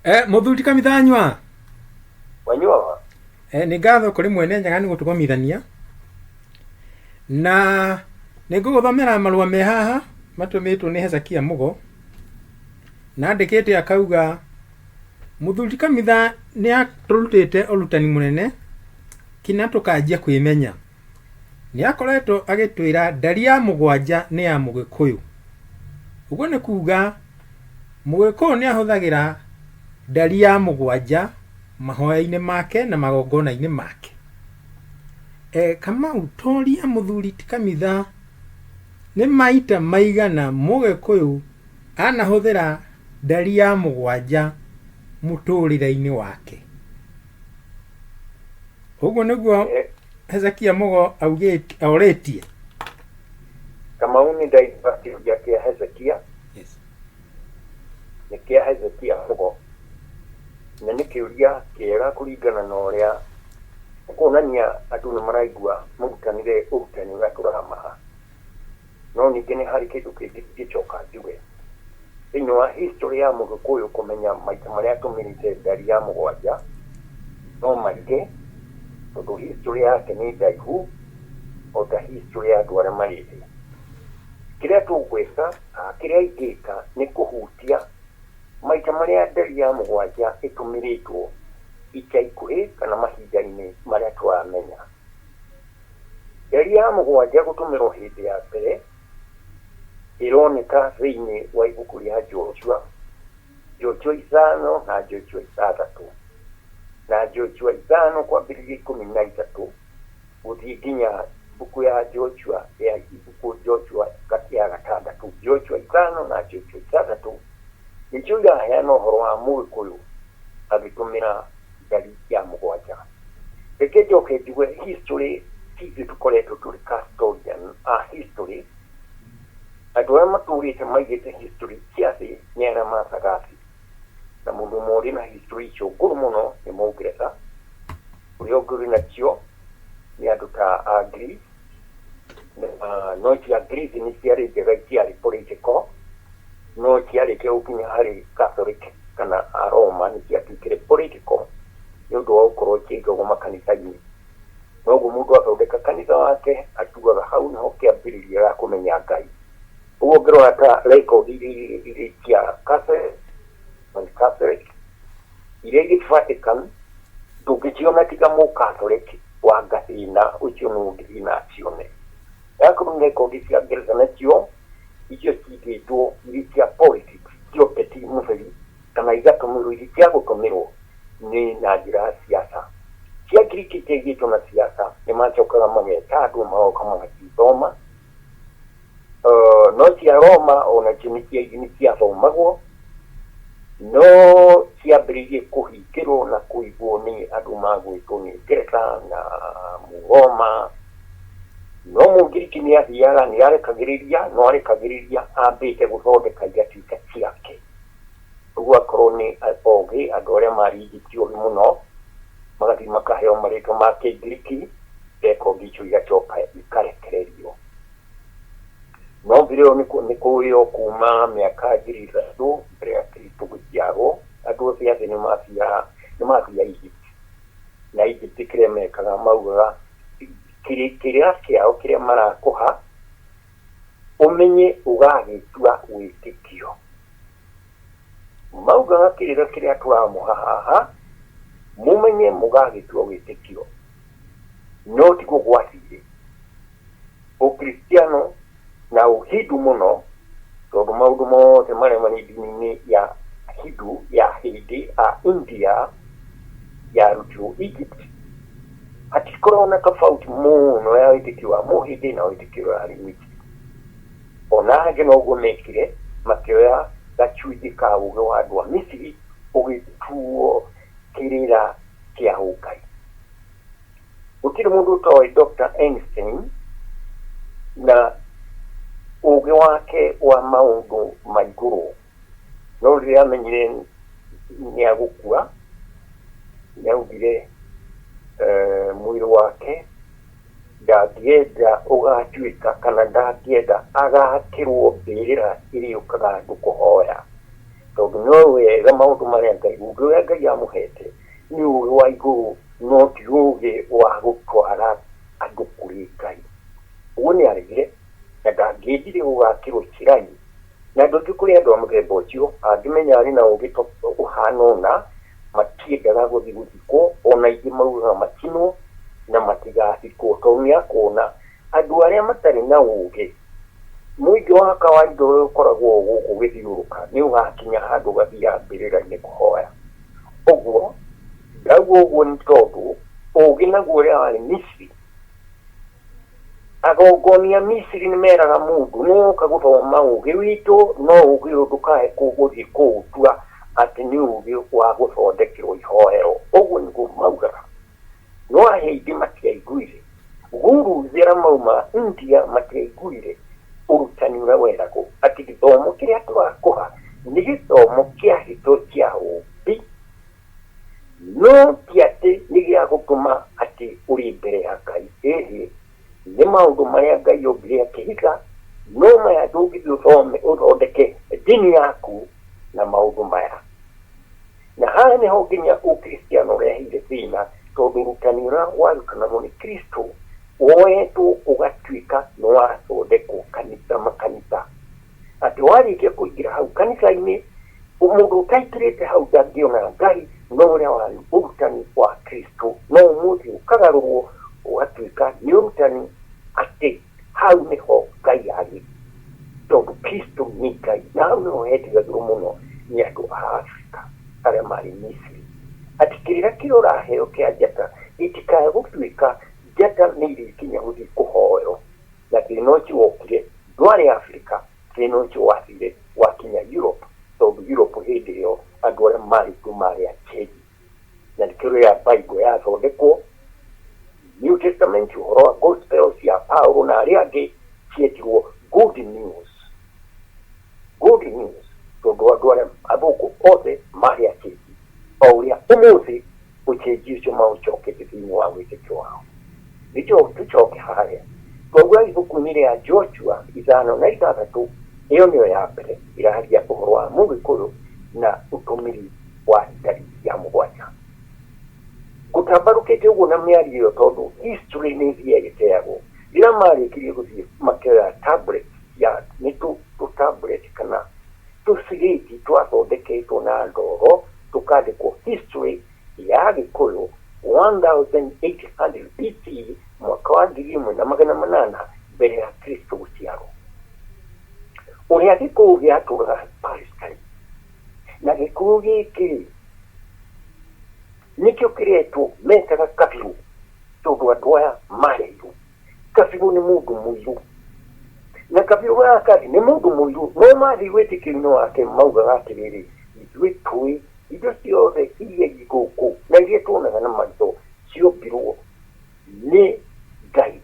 Muthuri kamithanywa wanyuaga nĩ ngatho kũrĩ mwene njaga nĩ gũtũgomithania na nĩ ngũgũthomera marũa me haha matũmĩtwo nĩ Hezekia Mugo na andĩkĩte akauga Muthuri Kamitha nĩ atũrutĩte ũrutani mũnene kina tũkanjia kwĩmenya. Nĩ akoretwo agĩtwĩra ndari ya mũgwanja nĩ ya Mũgĩkũyũ. Ũguo nĩ kuuga Mũgĩkũyũ nĩ ahũthagĩra ndari ya mũgwanja mahoya-inĩ make na magongona-inĩ make. Kamau toria Muthuri Kamitha nĩ maita maigana Mũgĩkũyũ anahũthĩra ndari ya mũgwanja mũtũrĩre-inĩ wake. Ũguo nĩguo Hezekia Mugo aurĩtie. Kamau nĩ ndaigua kĩũria kĩa Hezekia. Yes. Nĩ kĩa Hezekia Mugo. Na nĩ kĩũria kĩega kũringana na ũrĩa kuonania andũ nĩ maraigua mũrutanĩre ũrutani ũrĩa tũramaha. No ningĩ nĩ harĩ kĩndũ kĩngĩ gĩcoka njuge. Thĩinĩ wa history ya Mũgĩkũyũ kũmenya maita marĩa atũmĩrĩte ndari ya mũgwanja no maingĩ, tondũ history yake nĩ ndaihu o ta history ya andũ arĩa marĩ thĩ. Kĩrĩa tũgwĩka kĩrĩa ingĩka nĩ kũhutia maita marĩa ndari ya mũgwanja ĩtũmĩrĩtwo ica ikuhĩ kana mahinda-inĩ marĩa tũramenya. Ndari ya mũgwanja gũtũmĩrwo hĩndĩ ya mbere ĩroneka thĩinĩ wa ibuku rĩa Joshua 5 na Joshua 6, na Joshua 5 kwambĩrĩria 13 gũthiĩ nginya ibuku ya Joshua ya ibuku Joshua kati ya 6, Joshua 5 na Joshua 6 nĩcio iraheana ũhoro wa Mũgĩkũyũ agĩtũmĩra ndari ya mũgwanja. Reke njoke njuge history hizi tũkoretwo tũrĩ custodian a history. Andũ arĩa matũrĩte maigĩte history cia thĩ nĩ arĩa macagaci, na mũndũ ũmwe na history icio ngũrũ mũno nĩ Mũngeretha. Ũrĩa ũngĩ ũrĩ nacio nĩ andũ ta Agreece, no ti Agreece nĩ ciarĩ njega ciarĩ political, no ciarĩkia gũkinya harĩ Catholic kana Aroma nĩ ciatuĩkire political nĩ ũndũ wa gũkorwo ikĩigagwo makanitha-inĩ. Noguo mũndũ athondeka kanitha wake atugaga hau nĩho kĩambĩrĩria gĩa kũmenya Ngai. Ũguo ngĩrora ta record iria cia Catholic iria igĩ Vatican ndũngĩciona tiga Mũcatholic wa gathĩna ũcio nĩ ũngĩthina acione. Yakorwo nĩ record cia Ngeretha nacio icio cigĩtwo iria cia politics cio peti mũtheri kana igatũmĩrwo iria cia gũtũmĩrwo nĩ na njĩra ya siasa. Cia Ngiriki ciaigĩtwo na siasa nĩ macokaga mageta andũ magoka magacithoma. No cia Roma onacio nĩ ciathomagwo, no ciambĩrĩirie kũhingĩrwo na kũigwo nĩ andũ magwĩtwo nĩ Ngeretha na Mũroma. No Mũngiriki nĩ athiaga nĩ arekagĩrĩria, no arekagĩrĩria ambĩte gũthondeka igatuĩka ciake. Ũguo akorwo nĩ ogĩ andũ arĩa maringĩtio mũno magathiĩ makaheo marĩtwa ma Kĩngiriki, rekondi icio igacoka ikarekererio. No mbere nĩ kũrĩo kuma mĩaka 3000 mbere ya Kristo gũciarwo, andũ othe athĩ nĩ mathia Egypt. Na Egypt kĩrĩa mekaga maugaga kĩrĩa kĩao kĩrĩa marakũha ũmenye ũgagĩtua wĩtĩkio. Maugaga kĩrĩa tũramũha haha mũmenye mũgagĩtua wĩtĩkio, no ti gũgwatire. Ũkristiano na ũhindu mũno, tondũ maũndũ mothe marĩa marĩ ndini-inĩ ya Hindu ya hĩndĩ a India yarutirwo Egypt, hatikoragwo na tofauti mũno ya wĩtĩkio wa mũhĩndĩ na wĩtĩkio wa rĩu. Ona hangĩ noguo mekire, makĩoya gacunjĩ ka ũũgĩ wa andũ a Misiri ũgĩtuo kĩrĩra kĩa ũngai. Gũtirĩ mũndũ ũtoĩ Dr. Einstein na ũũgĩ wake wa maũndũ ma igũrũ, no rĩrĩa amenyire nĩ agũkua nĩaugire mwĩrĩ wake ndangĩenda ũgatuĩka kana ndangĩenda agakĩrwo mbĩrĩra ĩrĩa ũkaga andũ kũhoya, tondu no wega maundu maria Ngai uge Ngai amuhete ni uge wa iguru no ti uge wa gutwara andu kuri Ngai. Uguo ni arigire na ndangĩendire gũgakĩrwo kĩrai na ndũngĩ kũrĩ andũ a mũthemba ũcio angĩmenya arĩ na ũgĩ ũhana ũna matiendaga gũthiĩ gũthikwo, ona ingĩ maugaga matinwo na matigathikwo tondũ nĩakuona andũ arĩa matarĩ na ũgĩ. Mũingĩ wa kawaida ũrĩa ũkoragwo gũkũ ũgĩthiũrũka nĩ ũgakinya handũ ũgathiĩ mbĩrĩra-inĩ kũhoya. Ũguo ndauga ũguo nĩ tondũ ũgĩ naguo ũrĩa warĩ Misiri, agongonia Misiri nĩ meraga mũndũ nĩwoka gũthoma ũgĩ witũ no ũgĩ ũyũ ndũkae gũthiĩ kũũtua atĩ nĩ ũgĩ wa gũthondekerwo ihoero. Ũguo nĩguo maugaga, no ahĩndĩ matiaiguire. Gurus arĩa mauma India matiaiguire ũrutani ũrĩa weragwo atĩ gĩthomo kĩrĩa tũrakũha nĩ gĩthomo kĩa hitho kĩa ũmbi, no ti atĩ nĩ gĩa gũtũma atĩ ũrĩ mbere ya Ngai. Ĩhĩ nĩ maũndũ marĩa Ngai ombire akĩhitha, no maya ndũngĩthiĩ ũthome ũthondeke ndini yaku na maũndũ maya. Na haha nĩho nginya ũkristiano ũrehire thĩna, tondũ ũrutani ũrĩa warutanagwo nĩ Kristo woetwo ũgatuĩka nĩ wathondekwo makanitha. Atĩ warĩkia kũingĩra hau kanitha-inĩ, mũndũ ũtaingĩrĩte hau ndangĩona Ngai no ũrĩa warĩ ũrutani wa Kristo, no ũmũthĩ ũkagarũrwo ũgatuĩka nĩ ũrutani atĩ hau nĩho Ngai arĩ, tondũ Kristo nĩ Ngai. Na hau nĩho hetigagĩrwo mũno nĩ andũ a Afrika arĩa marĩ Misiri, atĩ kĩrĩra kĩrĩa ũraheo kĩa njata gĩtikae gũtuĩka njata nĩ irĩkinya gũthiĩ kũhoyo. Na thĩna ũcio wokire ndwarĩ Afrika, thĩna ũcio wathire wakinya Europe, tondũ Europe hĩndĩ ĩyo andũ arĩa marĩ tu marĩ akĩri. Na nĩkĩo rĩrĩa Bible yathondekwo, New Testament ũhoro wa gospel cia Paulo na arĩa angĩ cietirwo good news. Good news, tondũ andũ arĩa athũku othe marĩ akĩri, o ũrĩa ũmũthĩ ũcenji ũcio maũcokete thĩinĩ wa wĩtĩkio wao. Nĩkĩo tũcoke harĩa twaugua ibuku-inĩ rĩa Joshua 5:6, ĩyo nĩyo ya mbere ĩraria ũhoro wa Mũgĩkũyũ na ũtũmĩri wa ndari ya mũgwanja. Gũtambarũkĩte ũguo na mĩario ĩyo tondũ history nĩ ĩthiaga ĩteagwo. Rĩrĩa marĩkirie gũthiĩ makĩoya tablet ya nĩ tũtablet kana tũcirĩti twathondeketwo na ndoro tũkandĩkwo history ya Gĩkũyũ 1800 BC, mwaka wa 1800 mbere ya Kristo gũciarwo. Ũrĩa Gĩkũyũ gĩatũũraga Palestine, na Gĩkũyũ gĩkĩ nĩkĩo kĩretwo metaga kabirũ, tondũ andũ aya marĩirwo. Kabirũ nĩ mũndũ mũirũ, na kabirũ gaka nĩ mũndũ mũirũ, no mathiĩ wĩtĩkio-inĩ wake maugaga atĩrĩrĩ, ithuĩ tũĩ indo ciothe iria igũkũ na iria tuonaga na maitho ciombirwo nĩ Ngai.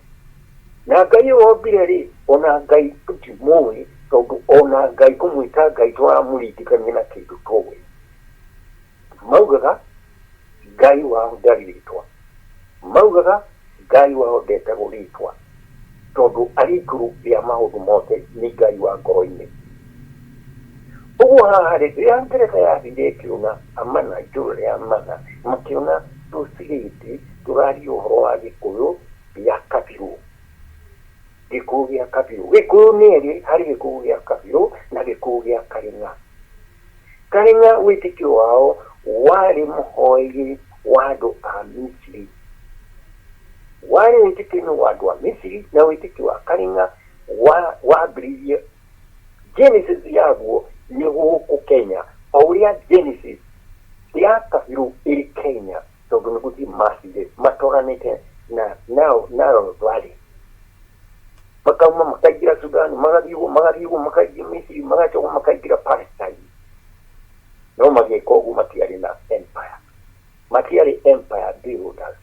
Na Ngai wombire rĩ, ona Ngai tũtimũĩ, tondũ ona Ngai kũmwĩta Ngai twaramũringithania na kĩndũ tũĩ. Maugaga Ngai wao ndarĩ rĩtwa, maugaga Ngai wao ndetagwo rĩtwa, tondũ arĩ igũrũ rĩa maũndũ mothe nĩ Ngai wa ngoro-inĩ. Ũguo haha rĩ, rĩrĩa Ngeretha yathire ĩkĩona amana, itũũra rĩa Amana, makĩona tũcirĩti tũraria ũhoro wa Gĩkũyũ gĩa kabirũ. Gĩkũyũ gĩa kabirũ, Gĩkũyũ nĩ erĩ, harĩ Gĩkũyũ gĩa kabirũ na Gĩkũyũ gĩa Karĩng'a. Karĩng'a wĩtĩkio wao warĩ mũhoeri wa andũ a Misiri, warĩ wĩtĩkio-inĩ wa andũ a Misiri, na wĩtĩkio wa Karĩng'a wambĩrĩirie Genesis yaguo nĩ gũkũ Kenya, o ũrĩa Genesis ya kabirũ ĩrĩ Kenya, tondũ nĩ gũthiĩ macire matwaranĩte na Nile Valley. Makauma makaingĩra Sudan, magathiĩ ũguo makaingĩra Misiri, magacoka makaingĩra Palestine. No magĩka ũguo matiarĩ na empire, matiarĩ empire builders,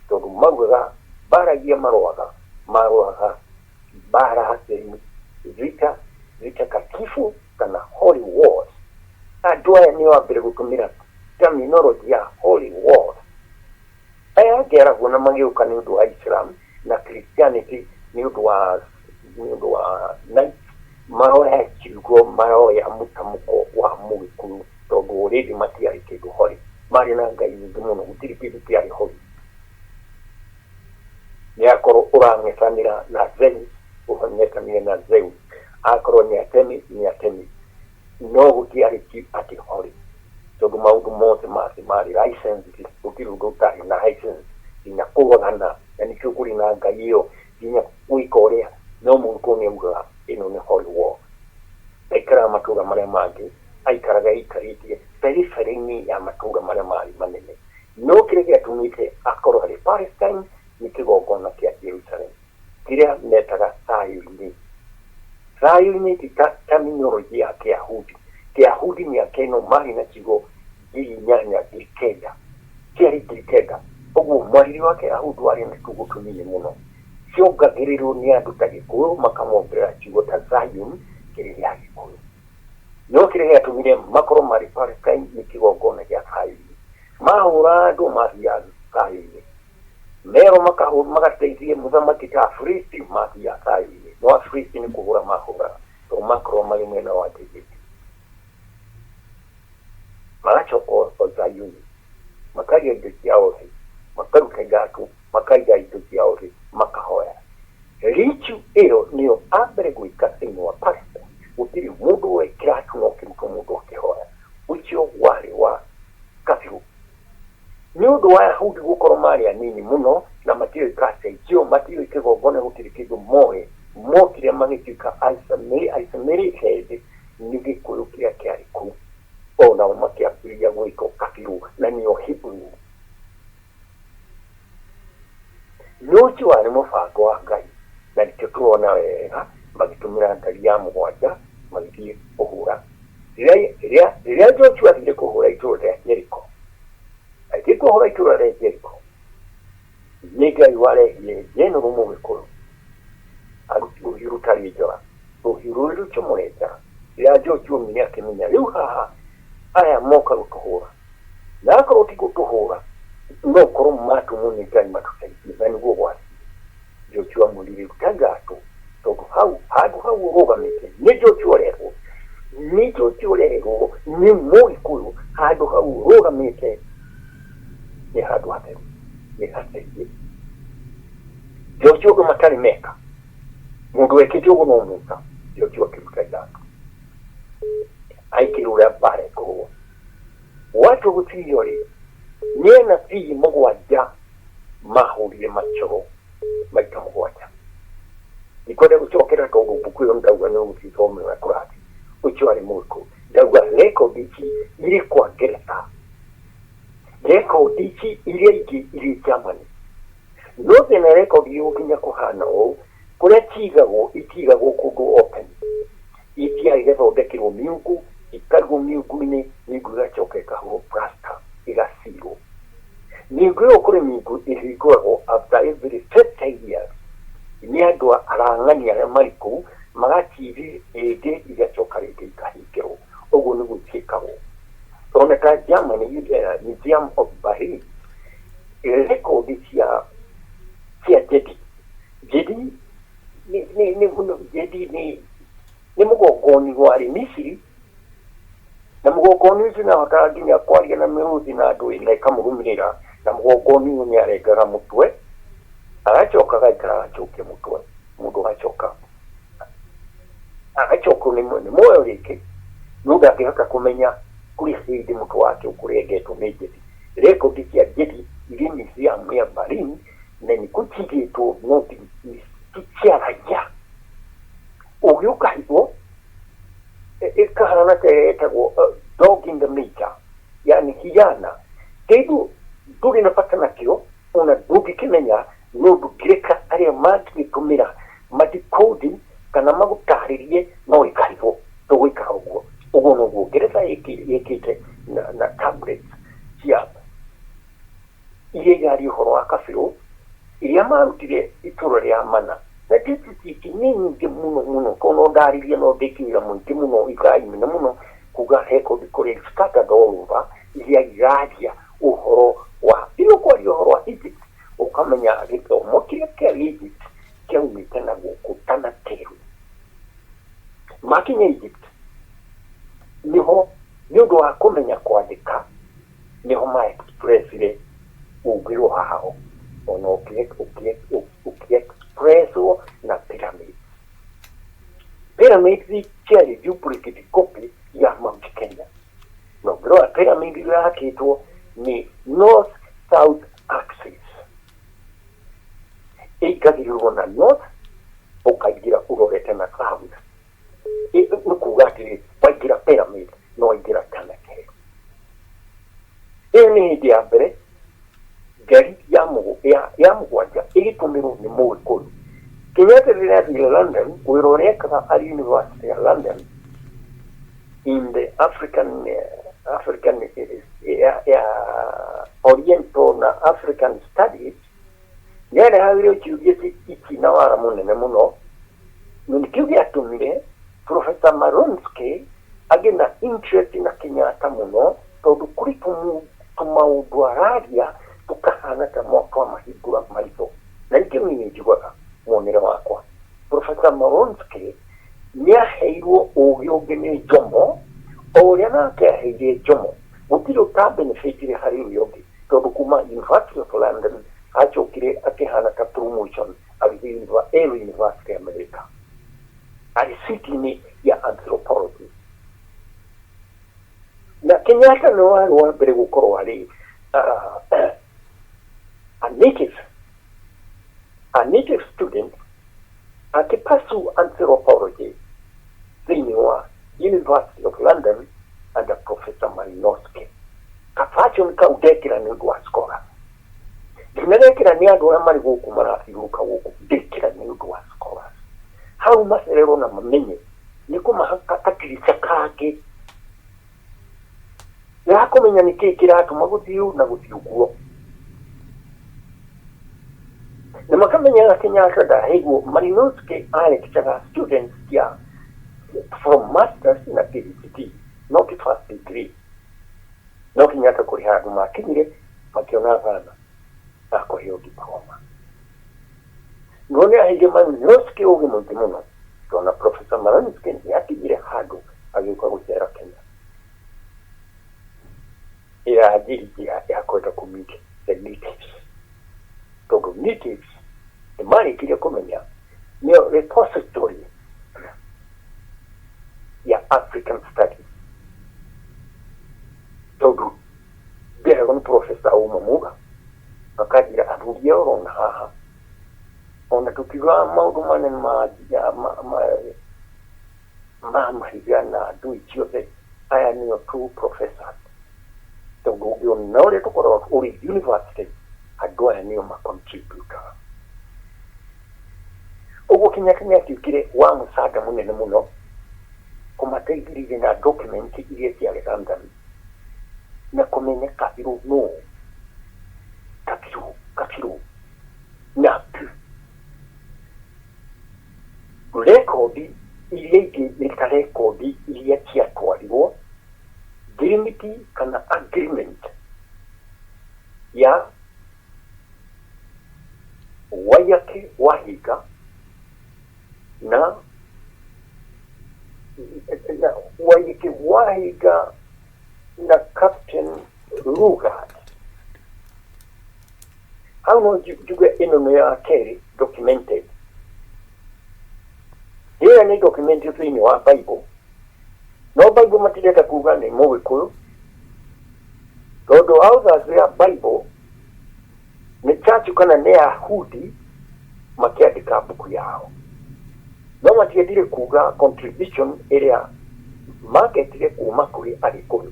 tondũ maugaga mbaragia marũaga mbara hasemi vita katifu kana holy wars. Andũ aya nĩo ambire gũtũmĩra terminology ya holy wars. Aya angĩ aragwo na magĩũka nĩ ũndũ wa Islam na Christianity nĩ ũndũ wa night maroya kiugo maroya mutamuko wa Mugikuyu tondu already matiarĩ kĩndũ hori marĩ na ngai nyingĩ mũno gũtirĩ kĩndũ kĩarĩ hori nĩakorwo ũrang'ethanĩra na Zeus ũng'ethanĩre na Zeus akorwo nĩ atemi no gũtiarĩ atĩ hori tondu maũndũ mothe marĩ license gũtirĩ ũndũ ũtarĩ na license nginya kũgana na nĩkĩo kũrĩ na ngai ĩyo nginya gwĩka ũrĩa no mũndũ nĩaugaga ĩno nĩ holy war aikaraga matũũra marĩa mangĩ aikaraga aikarĩtie periphery-inĩ ya matũũra marĩa marĩ manene no kĩrĩa gĩatũmĩte akorwo arĩ Palestine nĩ kĩgongona kĩa Jerusalem kĩrĩa metaga thayũ-inĩ ti terminology ya Kĩyahudi mĩaka ĩno marĩ na kiugo ngiri inyanya ngiri kenda kĩarĩ ngiri kenda ũguo mwarĩri wa Kĩyahudi warĩ na tugo tũnini mũno ciongagĩrĩrwo nĩ andũ ta Gikuyu makamongerera kiugo ta Zion kĩrĩa gĩa Gikuyu no kĩrĩa gĩatũmire makorwo marĩ Palestine nĩ kĩgongona gĩa thayũ-inĩ mahũra andũ mathiaga thayũ-inĩ mero magateithie mũthamaki ta Afilisti mathiaga thayũ-inĩ no Afilisti nĩ kũhũra mahũraga tondũ makorwo marĩ mwena wa David magacoka o Zayuni makagĩa indo ciao thĩ makaruta ngatũ makaiga indo ciao thĩ makahoya richu ĩyo nĩyo ambere gwĩka thĩinĩ wa Palestine gũtirĩ mũndũ wekĩra atũ no kĩrutwo mũndũ akĩhoya ũcio warĩ wa kabiru nĩ ũndũ wa Ayahudi gũkorwo marĩ anini mũno na matiũĩ kacenjio matiũĩ kĩgongona gũtirĩ kĩndũ moĩ mokire magĩtuĩka isolated nĩ Gĩkũyũ kĩrĩa kĩarĩ kũu onao makĩambĩrĩria gwĩka kabiru na nĩyo Hebrew n'ũcio warĩ mũbango wa Ngai na nĩkĩo tũrona wega magĩtũmĩra ngari ya mũgwanja magĩthiĩ kũhũra rĩrĩa Joshua athire kũhũra itũũra rĩa Jeriko athire kũhũra itũũra rĩa Jeriko nĩ Ngai warehire Jenerali Mũgĩkũyũ aruti rũhiũ rũtarĩ njora rũhiũ rũrĩ rũcomore njara rĩrĩa Joshua oimire akĩmenya rĩu haha aya moka gũtũhũra na akorwo ti gũtũhũra no korwo matũmwo nĩ Ngai matũteithie na nĩguo gwathiĩ Joshua amwĩrire ruta ngatũ tondũ handũ hau ũrũgamĩte nĩ Joshua ũrerwo nĩ Mũgĩkũyũ handũ hau ũrũgamĩte nĩ handũ hatheru nĩ hateithie Joshua ũndũ matarĩ meka mũndũ wekĩte ũguo no mũka Joshua akĩruta ngatũ aikĩrũra mbara kũrũa watu gũtirio rĩ nĩ anabii mũgwanja mahũrire macoro maita mũgwanja ikwenda gũcokera tondũ mbuku ĩyo ndauga nĩ ũgũcithomera kũrathi ũcio arĩ Mũgĩkũyũ ndauga rekondi ici irĩ kwa Ngeretha rekondi ici iria ingĩ irĩ Germany no thĩna rekondi yũkinya kũhana ũũ kũrĩa itigagwo kũndũ open itiarĩ gĩthondekerwo miungu ikarigwo miungu-inĩ miungu ĩgacoka ĩkahũrwo plaster ĩgacirwo miungu ĩyo kũrĩ miungu ĩhingũragwo after every 50 years nĩ andũ arang'ani arĩa marĩ kũu magatithi ĩngĩ igacoka rĩngĩ ikahingĩrwo ũguo nĩguo ciĩkagwo ona ta Germany Museum of Berlin rekondi cia Jedi nĩ mũgongoni warĩ Misiri na mũgongoni ũcio nĩahotaga nginya kwaria na mĩrũthi na andũ na ĩkamũrũmĩrĩra na mũgongoni ũyũ nĩarengaga mũtwe agacoka agaikara agacokia mũtwe mũndũ agacoka nĩ muoyo rĩngĩ no ndangĩhota kũmenya kũrĩ hĩndĩ mũtwe wake ũkũrengetwo nĩ Jedi rekondi cia Jedi irĩ Museum ya Berlin na nĩkũtigĩtwo no ti ciaragia ũgĩũka higwo ĩkahana ta ĩretagwo dog in the manger yani hiana kĩndũ ndũrĩ na bata nakĩo ona ndũngĩkĩmenya no ndũngĩreka arĩa mangĩgĩtũmĩra matikodi kana magũtarĩrie no ĩkarigwo ndũgũikara ũguo noguo Ngeretha ĩkĩte na tablets cia iria irarĩ ũhoro wa kabirũ iria marutire itũũra rĩa Mana na tĩtĩtĩki nĩ nyingĩ mũno kono ndarĩrie no ndĩkĩwĩra mũingĩ mũno ikaimena mũno kuga rekondi kũrĩ scattered all over iria iraria ũhoro wa kwaria ũhoro wa Egypt ũkamenya gĩthomo kĩrĩa kĩa Egypt kĩaumĩte na gũkũ Tanakeru niho ma express ile ugiro hao ono express na pyramid. Pyramid chali duplicate copy ya Mount Kenya. No, bro, pyramid yake ito ni north south axis. Ikagirwa na north ukagira urorete na south. Ukugati wagira pyramid no igira kanake. Ni idea mbere gari ya mugwanja igitumirwo ni Mugikuyu. Kenyatta rĩrathiĩ London kwĩroreka at University of London in the African Oriental na African Studies. Yale hawiro kiugete ikina wara munene muno nikiu gĩatũmire Professor Maronsky agena interest na Kenyatta muno tondu kuri tumaundu araria tukahana ta mwaka wa mahingũra maritũ na ikĩmwe nĩnjiguaga mwonere wakwa. Professor Maronsky nĩaheirwo ũgĩ ũngĩ nĩ Jomo ũrĩa nake aheire Jomo gũtirĩ ũtabenefitire harĩ ũrĩa ũngĩ tondu kuma University of London achokire akihana ta promotion agĩthiĩ University America arĩ city-inĩ ya anthropology. Na Kenyatta nĩ warĩ wa mbere gũkorwo arĩ a native student akipursue anthropology thĩinĩ wa University of London under Professor Malinowski. Kafacho nikaudekera nĩ ũndũ wa scholar. Ndinekera nĩ andũ arĩa marĩ gũkũ marathiũrũka gũkũ ndekera nĩ ũndũ wa scholars. Hau macererwo na mamenye nĩ kũmahaka katirica kangĩ ya kũmenya nĩkĩĩ kĩratũma gũthiĩ na gũthiĩ ũguo. Na makamenya Kenyatta ndaheirwo Malinowski arĩkĩraga students ya from masters na PhD, not first degree. No Kenyatta kũrĩ handũ makinyire makĩona thana akũheo diploma. No nĩaheire Malinowski ũgĩ mũingĩ mũno tondũ Professor Malinowski nĩakinyire handũ agĩũka gũcera Kenya. Ira njĩra ya kwenda kũmeet the natives. Tondũ natives nĩ marĩkirie kũmenya nĩyo repository ya African studies. Tondũ ndĩragwo nĩ Professor Umamuga akajira arudia orona haha ona tukiwa maundu manene mahiga na andũ icio aya nĩo true professors. Tondũ ũngĩona ũrĩa tũkoragwo ũrĩ university andũ aya nĩo macontributor. Ũguo Kenyatta nĩatuĩkire wa mũsaada mũnene mũno kũmateithĩrĩria na document iria ciarĩ London na kũmenyeka no kabiru na rekodi iria ingĩ nĩ ta rekodi iria ciatwarirwo dirimiti kana agreement ya Wayaki Wahiga na Wayaki Wahiga na Captain Lugard. How no juga ino ya keri documented. Here ni documented thĩinĩ wa Bible. No Bible matileta kuga nĩ Mũgĩkũyũ. Tondũ authors ya Bible nĩ church kana nĩ Ayahudi makiandĩka mbuku yao. No matiendire kuga contribution ĩrĩa maketire kuma kũrĩ Agĩkũyũ.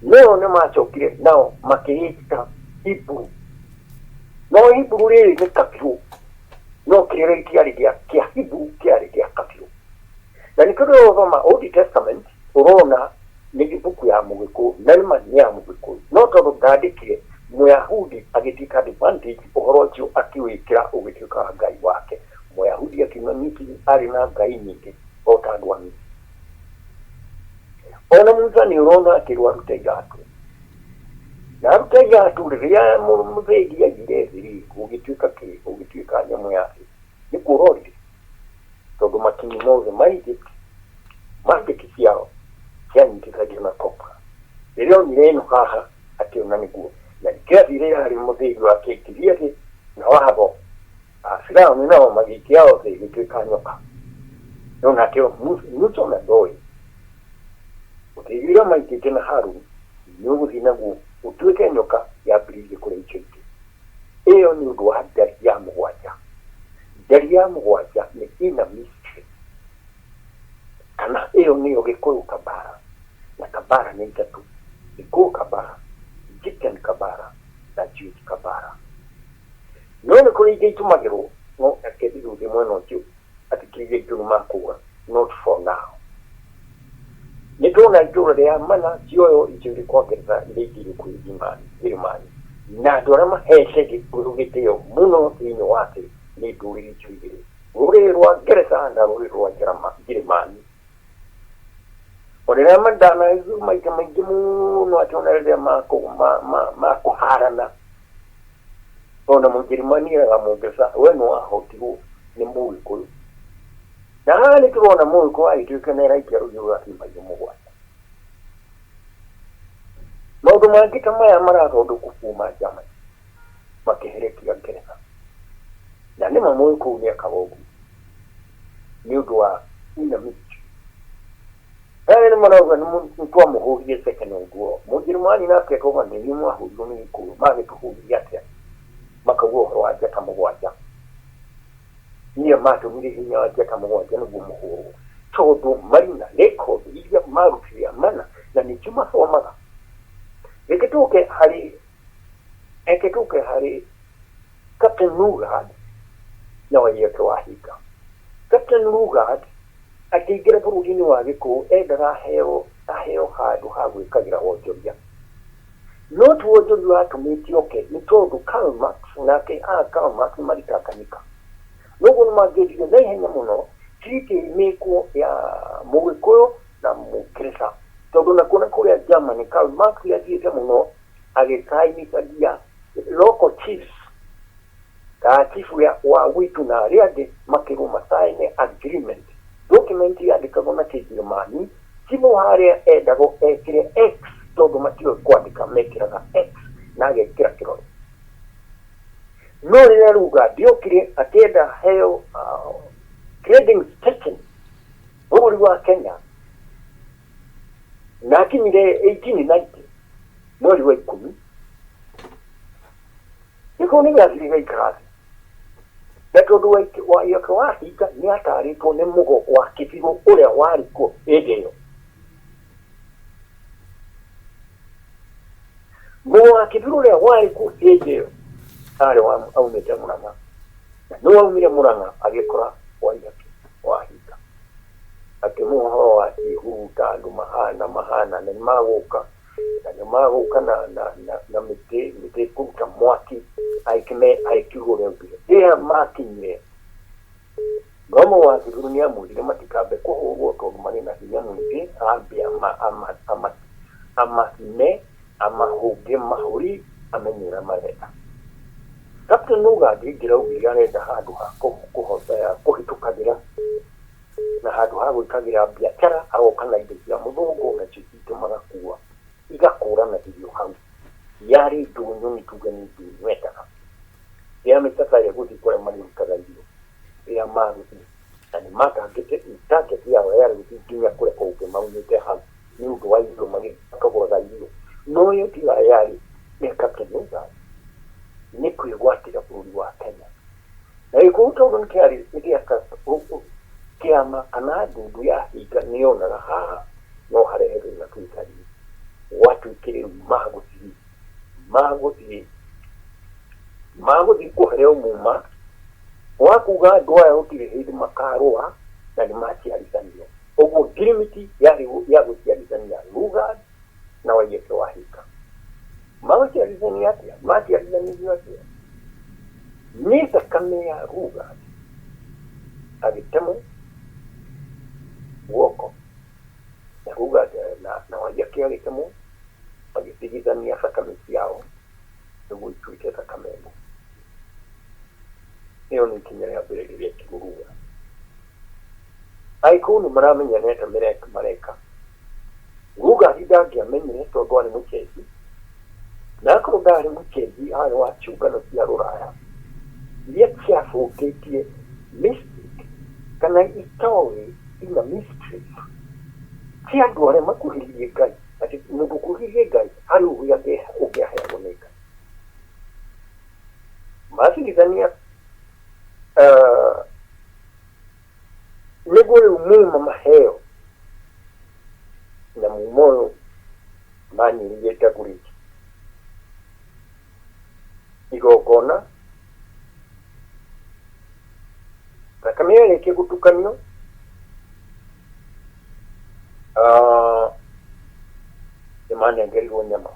No nĩ macokire nao makĩĩta Hebrew. No Hebrew rĩrĩ nĩ kabiru. No kĩrĩa kĩarĩ kĩa Hebrew kĩarĩ kĩa kabiru. Na nĩkĩrĩ ũthoma Old Testament ũrona nĩ ibuku ya Mũgĩkũyũ na nĩ mani ya Mũgĩkũyũ. No tondũ ndaandĩkire Mũyahudi agĩtuĩka advantage ũhoro ũcio akĩwĩkĩra ũgĩtuĩka ngai wake. Mũyahudi akiuma Misiri arĩ na ngai nyingĩ o ta andũ a Misiri. Ona Musa nĩ ũrona akĩrwo arute igatũ. Na arute igatũ rĩrĩa mũthĩgi aigire thiri ũgĩtuĩka nyamũ yake. Nĩ kũrorire tondũ makinyi mothe ma Egypt mandĩki ciao cianyitithagio na copper. Rĩrĩa onire ĩno haha nakio na niguo na kia dire hari muthiri wa kekiriate na wabo asira ni na magikia o te kanyoka no nakio muso na doi ukigira maikite na haru nyugu thinagu utuike nyoka ya brije kule ichike iyo ni undu wa ndari ya mugwanja ni ina mystery kana iyo niyo Gikuyu kabara na kabara ni itatu Gikuyu kabara Jiken kabara na Jewish kabara none kuri igitumagiro no akediru de mwana cyo atikije tuma kuwa not for now nitona jura ya mana cyoyo ichiri kwakeza ndikiri kuimani na dorama heshege kurugiteyo muno inyo wate ni duri chwigire urerwa geresa na urerwa jirmani orera mandana izu maika majimu no atona ile ma harana ona mu jirmani ya mugesa wenu ahotiru ni muri ko na ni tuona muri ko ai tukana rai kero yuwa imajimu wa maudu mangi kama ya marato kufuma jama makehereki ya geresa na ni mamu ko ni akabogu ni udwa ina michi ni maraga ni mtu amuhuye sekene udwo mujirmani na ke ko bande ni mu ahudu ni ko mage ko yate makawo rwaje kamugwaja ni amato muri hinya aje kamugwaja no gumuhu todo marina leko iya marufi ya mana na ni chuma soma eketoke hari Captain Lugard na wayeke wahika Captain Lugard akigira burugini wage ko edara heo hadu hagu kagira wojobya not wojobya tumiti okay nitodu kalma nake kalma marita kanika nogo magedi na henya muno trite meko ya mugikoyo na mukresa todo na kuna kule Germany kalma ya jita muno agekai ni kadia local chiefs chifu ya wa witu na riade makiru masaine agreement document ya dikagona kigirmani sibo hare edago ekire x todo matio kwadika mekira na x nage kira kiro no le luga diokire ateda heo trading station bori wa Kenya nakimire 1890 no liwe 10 iko ni ngazi liwe krazi Beto wa yakawa hika ni atari to ne mugo wa kifigo ule wari ko egeyo. Mugo wa kifigo ule wari ko egeyo. Ale wa au meta muranga. No wa mire muranga agekora wa yake wa hika. Akemu ho wa ihuta mahana ne mawoka. Na mawoka na mite kuta mwaki. Aikigore mbire ya makinye gomo wa kirunia mudire matikabe ko uwo to mani na hinya mwite ambi ama hoge mahuri amenyira mareta Captain Lugard gira ubigane da hadu ko hoza ya ko hitukagira na hadu hago ikagira biashara au kana ibya mudogo na chikito marakuwa igakura na hiyo hangu yari dunyoni tugani duweta ya mitaka ya kuti kwa mali mkazanjio ya maru ani maka gete itake ya wayari kutinga kule kwa upe maunete hal ni uto waito mali kwa zanjio no yoti la yari ya Captain Lugard ni kuigwati ya puli wa Kenya na ikuto unkari iti ya kiama kanadu ya higa niona na haa no hareheru na kuitari watu kiri mago di ko hareo muma wakuga doa ya ukire hidi makaroa na ni mati alisania ogo dirimiti yago alisania Lugard na wayeke wahika mati alisania pia mati alisania pia nisa kame ya Lugard agitemo woko na Lugard na wayeke agitemo agitigizania sakamisi yao ndugu tuite sakamemo hiyo ni kinyere ya bere ya kiguruga aikunu maramenya neta mareka Lugard idangi amenye to gone mukezi ndari mukeji hano wachugano cia ruraya iria ciabukitie mystic kana itoĩ ina mystery cia andũ arĩa makuhĩrĩirie Ngai atĩ mũndũ ũkuhĩrĩirie Ngai harĩ ũngĩaheagwo nĩ Ngai macirithania nĩguo rĩu muma maheo na muma ũyũ manyiririe ndagũrĩki igongona thakame yarĩkia gũtukanio nĩmanengerirwo nyama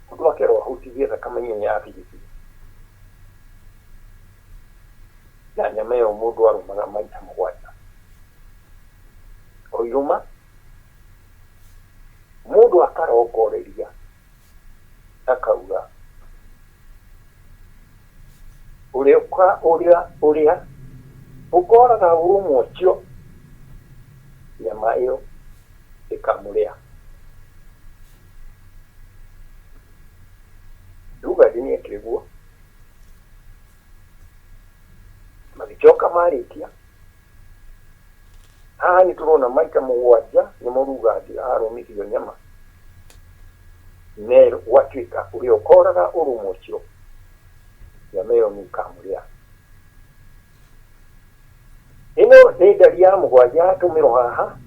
mũndũ akerwo ahutithie thakame ĩyo ya biribiri na nyama ĩyo mũndũ arũmaga maita mũgwanja oiruma mũndũ akarongoreria akauga ũrĩa ũkoraga ũrũmwe ũcio nyama ĩyo ĩkamũrĩa lugard nĩekĩrĩguo magĩcoka marĩkia haha nĩtũrona maita mũgwanja nĩmo lugard arũmithirio nyama na gwatuĩka ũrĩa ũkoraga ũrũmwe ũcio nyama ĩyo nĩĩkamũrĩa ĩno nĩ ndari ya mũgwanja yatũmĩrwo haha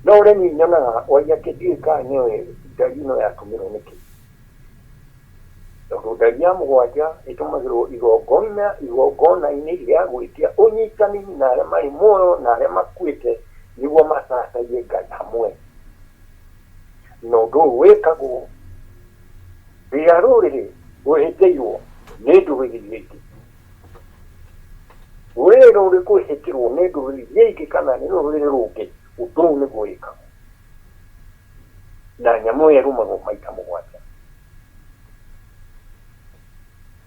no ũrĩa niĩ nyonaga waiyakĩndiĩ kana nĩwe ndari ĩno yatũmĩrwo nĩkĩ tondũ ndari ya mũgwanja ĩtũmagĩrwo igongona-inĩ rĩa gwĩtia ũnyitanĩri na arĩa marĩ muoyo na arĩa makuĩte nĩguo macakaie Ngai hamwe na ũndũ ũyũ wĩkagwo rĩrĩa rũrĩrĩ rwĩhĩtĩirwo nĩ ndũrĩrĩ ingĩ rũrĩrĩ rũrĩ kwĩhĩtĩrwo nĩ ndũrĩrĩ ingĩ kana nĩ rũrĩrĩ rũngĩ ũndũ ũyũ nĩguo wĩkagwo na nyamũ ĩyo ĩrũmagwo maita mũgwanja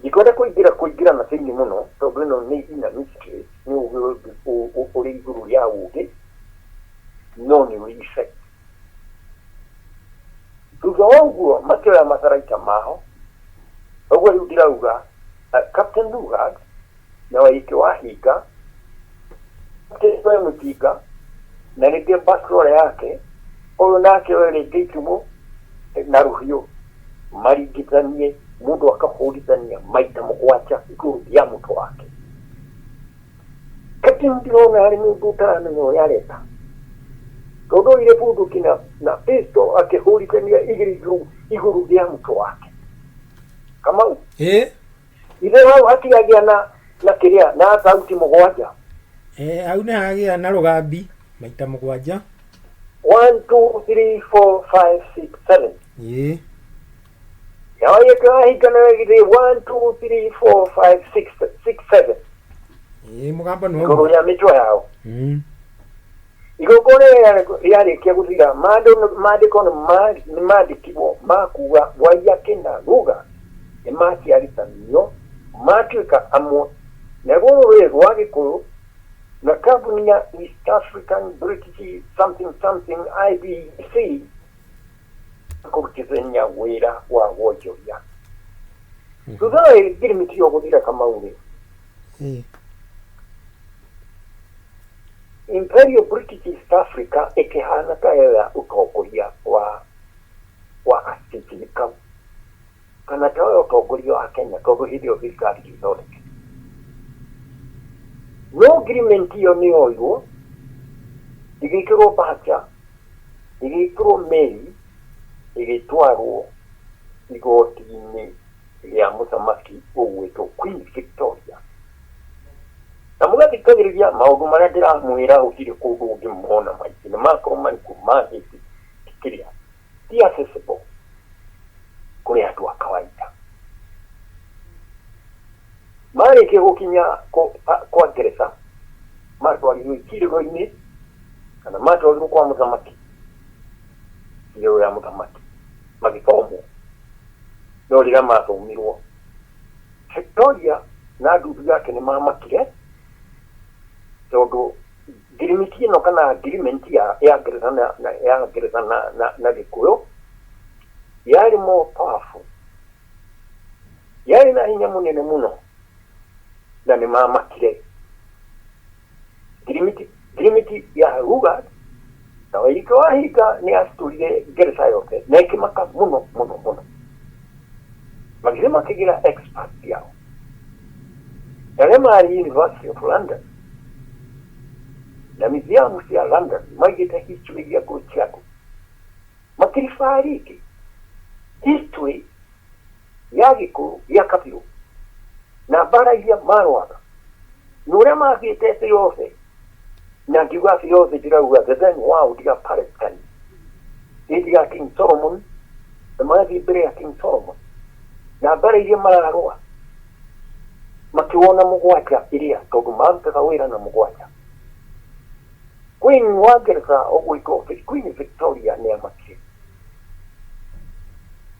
ndikwenda kũingĩra na thĩinĩ mũno tondũ ĩno nĩ ina mystery nĩ ũrĩ igũrũ rĩa ũgĩ no nĩ research thutha wa ũguo makĩoya matharaita mao ũguo rĩu ndirauga Captain Lugard na waike wahinga Captain Mũtinga na rĩngĩ bastola yake ũyũ nake rĩngĩ itimũ na rũhiũ maringithanie mũndũ akahũrithania maita mũgwanja igũrũ rĩa mũtwe wake Captain ndĩrona harĩ mũndũ ũtaramenya ũrĩa areka tondũ ile bunduki na pisto akihurithania igũrũ rĩa mũtwe wake kama ithe hau hatigagia na kĩrĩa na sauti mũgwanja au nĩ hagĩa na rũgambi maita mũgwanja 1 2 3 4 5 6 7 yawa yekahikana wegire 1 2 3 4 5 6 7 mũgamba no igũrũ rĩa mĩtwe yao igongona rĩarĩkia gũthira mandĩko nĩmandĩkirwo makuga waiyake na Lugard nĩmaciarithanio matuĩka amwe naguo rũrĩrĩ rwa Gĩkũyũ na kambuni ya East African British something IBC kũrutithania wĩra wa wonjoria thutha wa ngirimiti yo gũthira Kamau-rĩ Imperial British East Africa ĩkĩhana ta ya ũtongoria wa acitini kau kana ta ũtongoria wa Kenya tondũ hĩndĩ ĩyo thirikari ĩthondeke no agreement ĩyo nĩyoirwo ĩgĩkĩrwo bacha ĩgĩkĩrwo meri ĩgĩtwarwo igoti-inĩ rĩa mũthamaki ũgwĩtwo Queen Victoria na mũgathikagĩrĩria maũndũ marĩa ndĩramwĩra gũtirĩ kũndũ ũngĩmona maingĩ nĩ makorwo marĩkũ magĩte kĩrĩa ti accessible kũrĩ andũ a kawaida marĩkia gũkinya kwa Ngeretha matwarirwo ikirĩro-inĩ kana matwarirwo kwa mũthamaki irĩro rĩa mũthamaki magĩthomwo no rĩrĩa mathomirwo Victoria na ndundu yake nĩ mamakire tondũ girimiti no kana agreement ya Ngeretha na Gikuyu yari more powerful, yari na hinya munene muno na ni mamakire. Girimiti ya lugard na wahiga ni asturire Ngeretha yote na ikimaka muno magire makigira expert yao yale University of London na museum ya London magita history ya Gikuyu makirifariki history ya Gikuyu ya Kapiru na bara ya marwaga nure magite yose na giwa yose dirawa then wow diga Palestine diga King Solomon the mazi bere King Solomon na bara ya mararwa makiona mugwacha iria togu manta kawira na mugwacha Queen wa Ngeretha ogwiko Queen Victoria ne amakie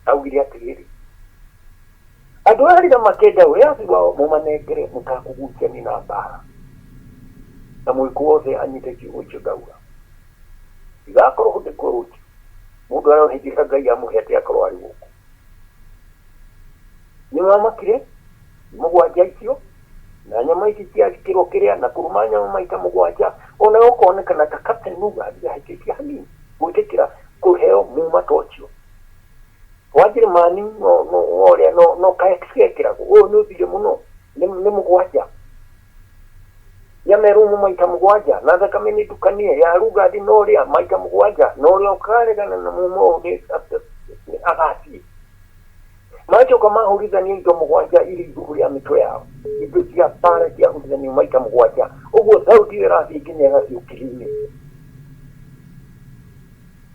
awiri atigiri adwari na makeda we asiwa mumanegere mutakugucha ni na bara na mwikuoze anyite kiucho daura igakoro kude koruchi mudu ara hijikaga ya muhete akoro ari wuko ni mamakire mugwacha ikyo na nyama iki kia kirokerea na kurumanya maita mugwacha ona okonekana ta captain lugard ya hiki hani gutekira kuheo muma tochio wajire mani no kaexekira o no bije muno ne mugwacha ya merumu maita mugwacha na za kameni dukania ya lugard noria maita mugwacha noria okale kana na mumo ni agasi macho kama huliza ni ndo mugwacha ili dukuri ya mito yao ido kia pare kia huliza ni maita mugwacha ugo sauti rafi kinyega si ukilini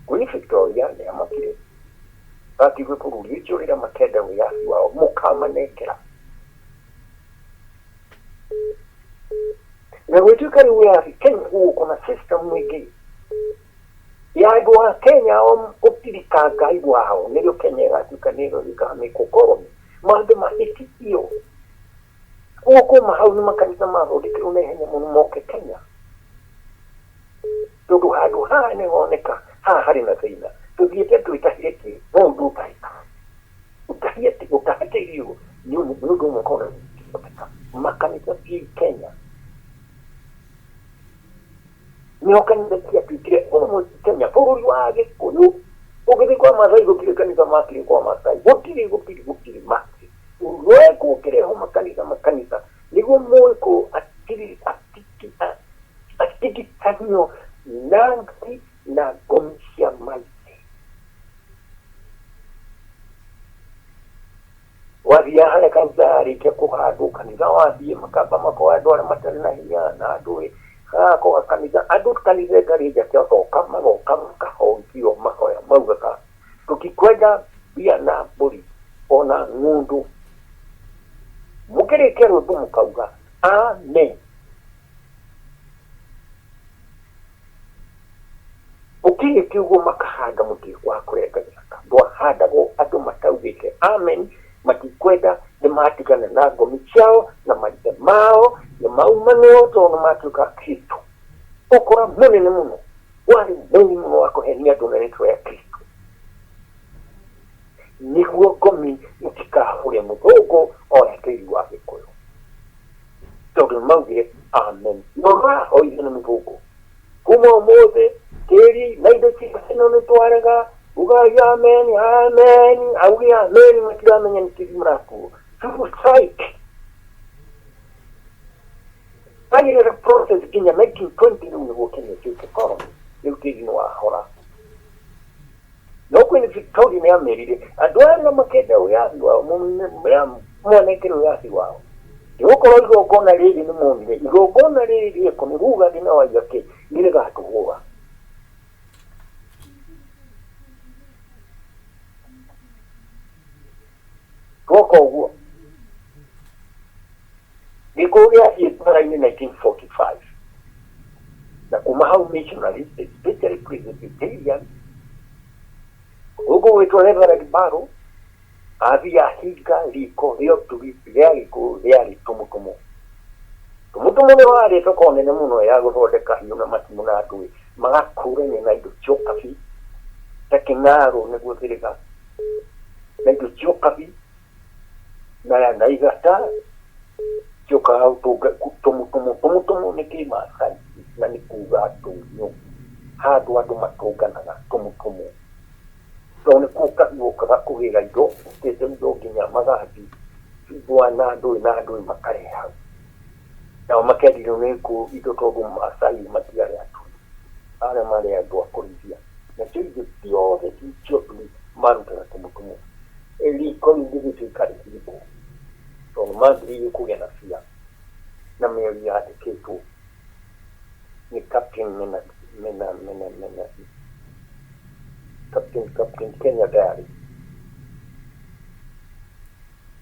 kuni Victoria ne amakire ati wepuru lichorira makeda weyasi wao mukama nekera na wetukari weyasi Kenya huo kuna system mwigi yaigwa Kenya optirikaga igwao nilio Kenya gatuka nilo likame kokoromi mande mahiti iyo uko mahau ni makanisa marodi kirune henya moke Kenya tudu hadu hane honeka hari na zaina tugiete tuitahireki mundu paika utahireki iyo nudu mkono makanisa fi Kenya ni okanisa kia tukire omo Kenya furu wa Gikuyu ugiri kwa Masai gukire kanisa makiri kwa Masai gukiri makiri uweko kire ho makanisa nigo moiko atiki tanyo nangi na komisia maite wazia hale kanzari ke kuhadu kanisa wazia makaba makoado na matalina hiya na adui kwa kanisa adu kanisa garija kia kama kahonkiyo makoya maugaka tukikweda bia na buri ona ngundu mukerekero dumukauga amen ukiri kiugo makahada muti kwa kureka yaka do hada go adu matawike amen matikweda de matikana nago michao na majamao na maumano to na matuka Kristo okora munene muno wali mungu wako henia donaretwa ya Kristo niguo gomi utikahure mugogo oya kiri wa Gikuyu togo maugire amen nora oizana mugogo kuma moze kiri naide chikasino nitwaraga uga amen augi amen matira menya nikimraku tu strike pani le process kinya 1920 no working the economy you kiri no ahora no kwini Victoria ne amerire adwana makeda uyazwa mwana kero yasiwao yoko logo kona lili ni monde igogona lili ko ni ruga dina wa yake nile ga tuwa koko huo Gikuyu is para in 1945 na kumahau missionaries especially Presbyterian ugo wetu Reverend Baro havia higa liko leo tulipiga liko leo tumutumu Tumutumune wari tokone ne muno ya guthondeka hiyo na matimu na andũ magakũrania na indo cia ũkabi ta kĩng'aro nĩguo thiriga na indo cia ũkabi na igata ciokaga tũmũtũmũ nĩ kĩmasai na nĩ kuga ndũnyũ handũ andũ matũnganaga tũmũtũmũ tondũ nĩ gũkaga kũgĩra indo ũkĩte indo nginya magathi cigwa na ndũĩ makarehe hau nao makendirio nĩ indo tondũ Maasai matiarĩ atũ arĩa marĩ andũ a kũrĩithia nacio indo ciothe cio marutaga tũmũtũmũ riko ningĩ gĩtuĩkarĩ higo tondũ mambĩrĩirie kũgĩa na cia na mĩeri yandĩkĩtwo nĩ Captain Kenya Diary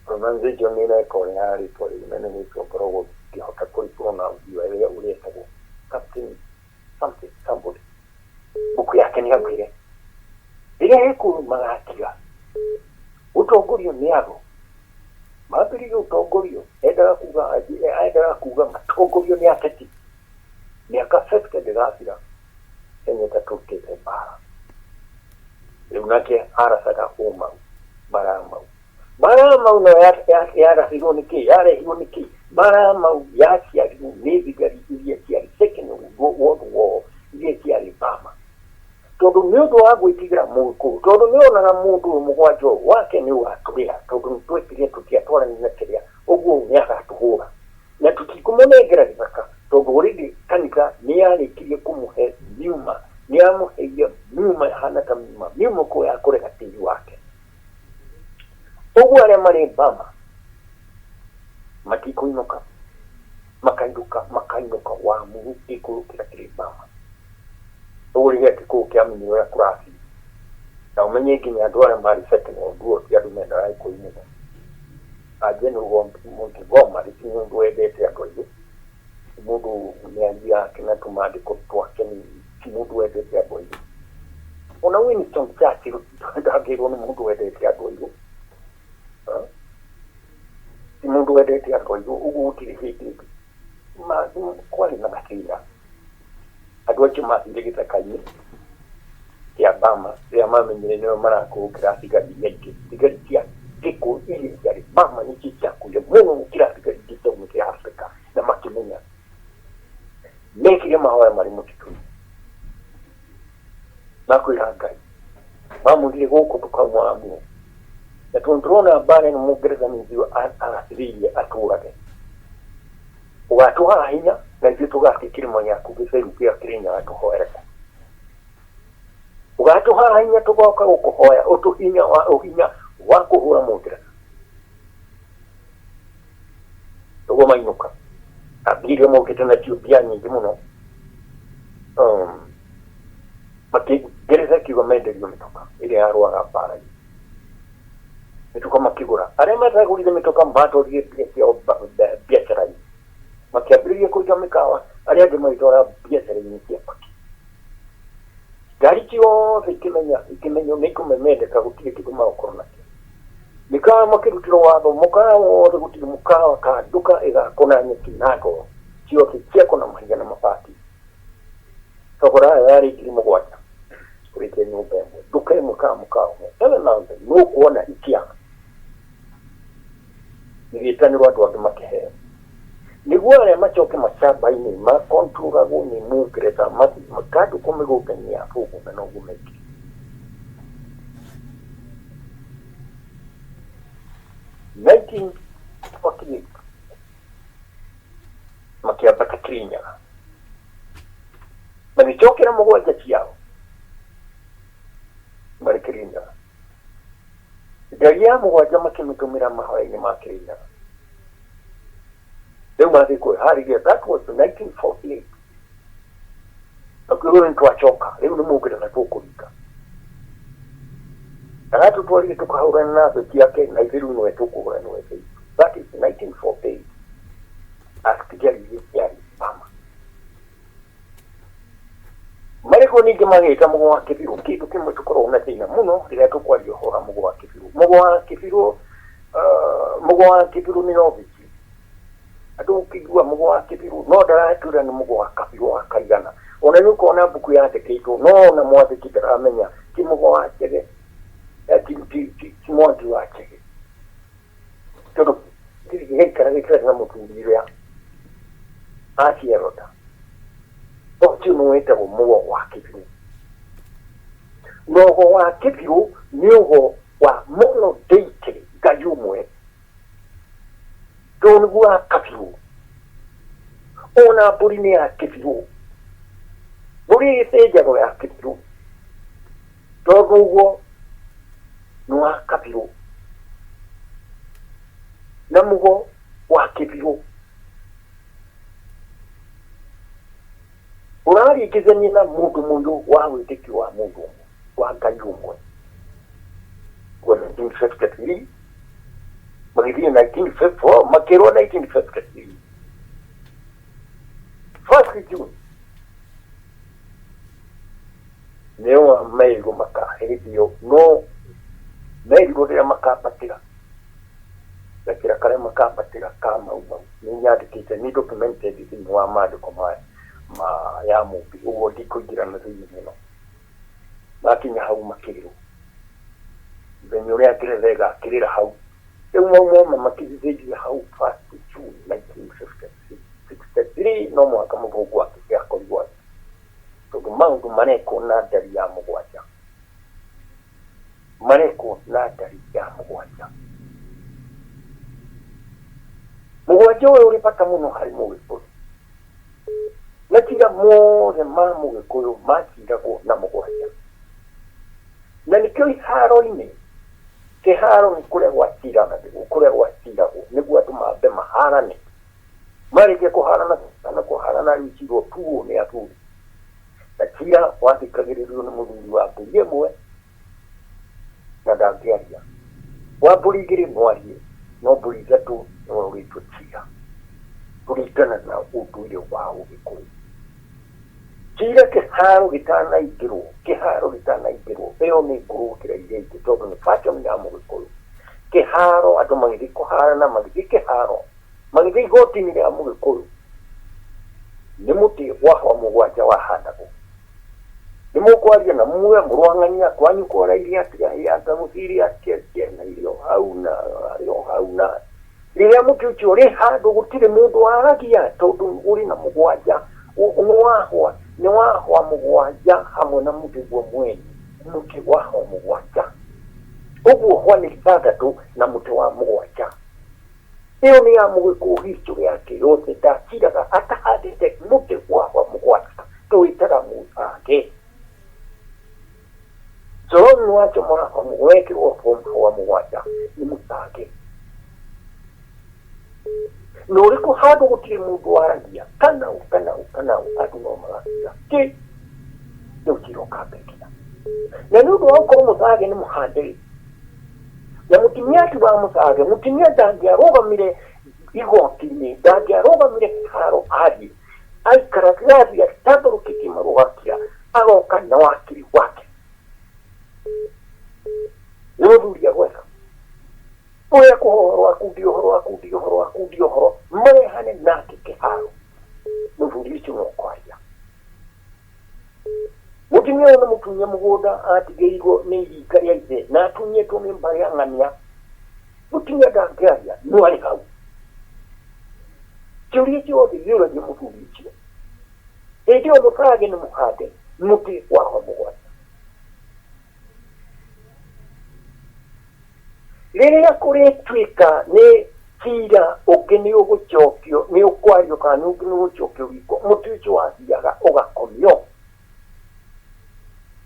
pronunciation nĩ rekore ya rĩtwa rĩu nene nĩtwo ngoragwo ngĩhota kũrĩpronounce ĩrĩa ũretagwo Captain somebody buku yake nĩ augire rĩrĩa Gikuyu magatiga ũtongorio nĩ andũ mambĩrĩirie ũtongorio endaga kuga matongorio nĩ ateti mĩaka 50 ndĩgathira Kenya ĩtatũrĩkĩte mbara rĩu nake aracaga mbara mau no yarahirwo nĩ kĩ yarehirwo nĩ kĩ mbara mau yaciarirwo nĩ thigari iria ciarĩ Second World War iria ciarĩ Burma tondũ nĩ ũndũ wa gwĩtigĩra Mũgĩkũyũ tondũ nĩ onaga mũndũ ũyũ mũgwanja wake nĩ ũgatũrĩra tondũ nĩ twekire tũtiatwarani na kĩrĩa ũguo nĩ agatũhũra na tũtikũmũnengera gĩthaka tondũ already kanitha nĩ yarĩkirie kũmũhe miuma nĩ yamũheire miuma hana ta miuma kũ ya kũrega tĩri wake ũguo arĩa marĩ Burma matikũinũka makainũka wa mũru Gĩkũyũ kĩrĩa kĩrĩ Burma ũguo rĩrĩa Gĩkũyũ kĩamenyire ũrĩa kũrathiĩ na ũmenye nginya andũ arĩa marĩ Second World War ti andũ mendaga Gĩkũyũ mũno General Montgomery rĩngĩ mũndũ wendete andũ aingĩ mũndũ mĩario yake na tũmandĩko twake ti mũndũ wendete andũ aingĩ ona Winston Churchill ndagĩrwo nĩ mũndũ wendete andũ aingĩ ti mũndũ wendete andũ aingĩ ũguo gũtirĩ hĩndĩ kwarĩ na gathĩna andũ acio mathire gĩthaka-inĩ kĩa Burma rĩrĩa mamenyire nĩo marakũrũkĩra thigari nyingĩ thigari cia Gikuyu iria ciarĩ Burma nĩcio ciakuire mũno gũkĩra thigari gĩtũmi kĩa Africa na makĩmenya mekire mahoya marĩ mũtitũ-inĩ makwĩra Ngai mamũrire gũkũ tũkauma muo na tũrona mbara ĩno Mũngeretha nĩguo agathĩrĩirie atũrage ũgatũha hinya na ithuĩ tũgake kĩrĩma gĩaku gĩtheru kĩrĩa Kĩrĩnyaga tũhoere ũgatũha hinya tũgoka gũkũhoya ũhinya wa kũhũra Mũngeretha ũguo mainũka ambire mokĩte na ciũmbia nyingĩ mũno Ngeretha kiuga menderio mĩtoka ĩrĩa yarũaga mbara-inĩ mĩtoka makĩgũra arĩa matagũrire mĩtoka matwarire biacara-inĩ makĩambĩrĩria kũruta mĩkawa arĩa angĩ magĩtwara biacara-inĩ cia paki ngari ciothe ikĩmenywo nĩ ikũmemendeka gũtirĩ kĩndũ magũkorwo nakĩo mĩkawa makĩrutĩrwo watho mũkawa wothe gũtirĩ mũkawa kanduka ĩgakona nyeki na ngoro ciothe ciakona mahiga na mabati thogora yarĩ 7,000 kũrĩkia nyũmba ĩmwe nduka ĩmwe kana mũkawa ũmwe 7,000 nĩ ũkuona ikiaga nĩgĩtanĩrwo andũ angĩ makĩheo nĩguo arĩa macoke macamba-inĩ makontrolagwo nĩ Mũngeretha makandũ kũmĩgũkania bũgũ na noguo mekire makĩambata Kĩrĩnyaga magĩcokera mũgwanja ciao marĩ Kĩrĩnyaga ngari ya mũgwanja makĩmĩtũmĩra mahoya-inĩ ma Kĩrĩnyaga rĩu mathiĩ kwĩharĩria that was 1948 nakuo nĩ twacoka rĩu nĩ Mũngeretha tũkũringa aratũtwarire tũkahũrana na thũ ciake na ithuĩ rĩu nĩwe tũkũhũrana nawe that is 1948 atigari yarĩ Burma marĩkũ ningĩ magĩta mũgũ wa kĩbirũ kĩndũ kĩmwe tũkoragwo na thĩna mũno rĩrĩa tũkwaria ũhoro wa mũgũ wa kĩbirũ mũgũ wa kĩbirũ nĩ obici Atukigua mugo wa kibiru no ndaratura ni mugo wa kabiru wa kaigana ona nuko ona buku yandikitwo no na mwathiki ndaramenya ti mugo wa chege ti mwangi wa chege todo kiri na mutundire ya erota otu nuweta mugo wa kibiru mugo wa kibiru niugo wa mono deite gayumwe donugua kabiru ona burine ya kibiru buri sejago ya kibiru dogugo nwa kabiru namugo wa kibiru urari kizanyina mundu wa witiki wa mundu wa gayumwe kwa 1953 Magidi 1954 makero 1953 first June Neo maigo maka hedio no maigo de maka patira lakira kare maka patira kama uba ninya dikita ni documented in Muhammad koma ma ya mu bi uwo dikugira na zino makinya hau makiro benyore akirega kirira hau Mama makizizi hau fast June 1963 no mwaka mugogwa ya kolwa to mangu maneko na dari ya mugwaja maneko na dari ya mugwaja wewe ulipata muno hari mu wikuru nakira more mamu wikuru makira ko na mugwaja na nikyo iharo ine keharo ni kule watira na kule watira ni gwatu mabe maharane marike ko harana sana ko harana ichiro tu ne atu takira wati kagiriru no mudu wa buye mwe na dagiaria wa buligiri mwari no buliga tu no ritu tira bulitana na utuye wa ubikuru Tira keharo gitana igero eo ni guru kira ide todo ni facho mnyamu wikuru keharo ato magidi ko harana magidi keharo magidi goti ni amu wikuru nimuti wa mugwaja wa handako nimukwaria na muwe murwangania kwanyu ko rairia tia ya tamusiri atie na ilio hauna Lilia muti uri hado gutire mundu aragia todo uri na mugwaja ni wahwa mugwaja hamwe na muti gwo mweni muti wahwa mugwaja ubu hwani tu na muti wa mugwaja iyo ni ya mugwiku history yake yote takira ata hadite muti wahwa mugwaja tuitara musage zonu wacho mwa mugweki wa mugwaja ni musage Noriko hado gutire mundu waragia kana atu no marasa ke yukiro kabekira na nudo wako musage ni muhande ya mutimia tuba musage mutimia dangia roga mire igokini dangia roga mire haro adi ai karakirazi ya tatoro kitima rogakia ago kana wakiri wake nudo ya weka Oya kuhoro akudio mwe hane nake keharo mvuricho mokwaja mutimye no mutunye mugoda atigeigo neyi kariaize na tunye to membari angania mutimye dangaria nuali hau Churicho de yoro de muturicho edio mukage no muhade muti wa mugwaja Liria kure twika ne tira okeni oguchokyo ni okwario kana ukini oguchokyo wiko muticho wasiaga ogakomyo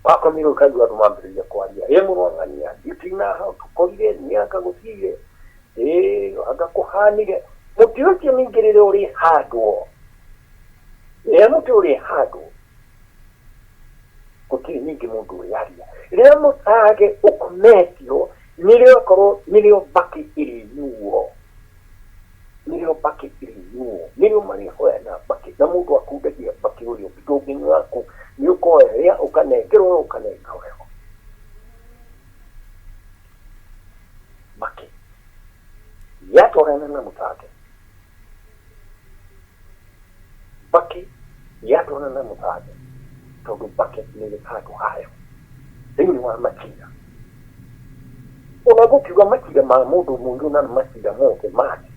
wakomiro kajwa rumambire kwaria yemurongania itina ha tukoire niaka gutire agakuhanire muticho mingirire uri hado muti uri hado kutiri ningi mundu yaria liria mutage okumetio Nilio baki ili yuo. Nilio mani hoya na baki. Na mundu wakudagia baki uli upitogi nwaku. Niuko ea ukanegero. Baki. Yato rena na mutake. Baki yatona na muthaje tondu baki ni gitatu hayo thini wa makira unagukiuga makira ma mundu mundu na makira moke mati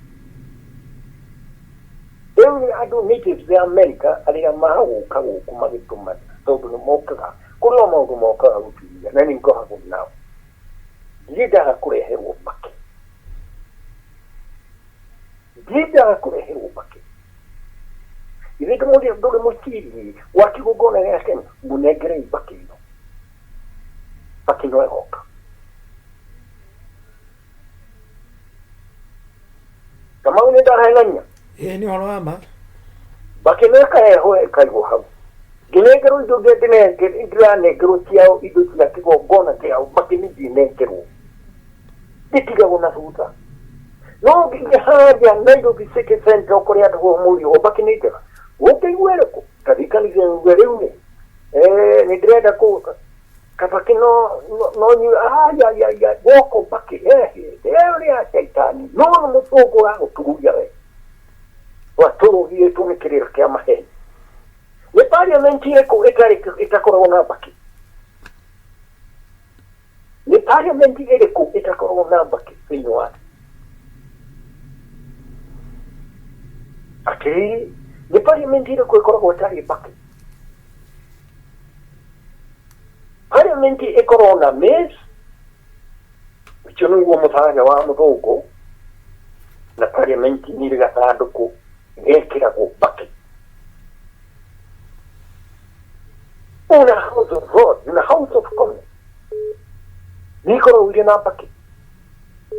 ewe adu natives ya America alia mahuka kumagituma tondu ni mokaga kulo maundu mokaga gutiria na ningo hagu nao ndiendaga kureherwo baki ndiendaga kureherwo baki Iveto muri ndore mukiri wakigogona yake munegere bakino. Bakino ehoka. Kama unenda hailanya. Ni holo ama. Bakino ka eho ekaigo habu. Ginegero ndogedene ngrane grotiao idotia kigogona kya bakini dinegero. Ditiga wona suta. No gihaja naido biseke center korea to muri obakinega. Wote yuereko kadikali ngwereune ni dreda ko kapaki no ya woko baki teori ya setani no mutoko wangu tuguja we watoro hiye tumekirira kya maheni ne parliament yeko itakora na baki ne parliament yeko itakora na baki finwa ati ni parliament ile kuikora gotari baki parliament ekorona mes chunu wo muthaga wa muthungu na parliament ni gathanduku gekira go baki una house of road na house of commons ni koro ule na baki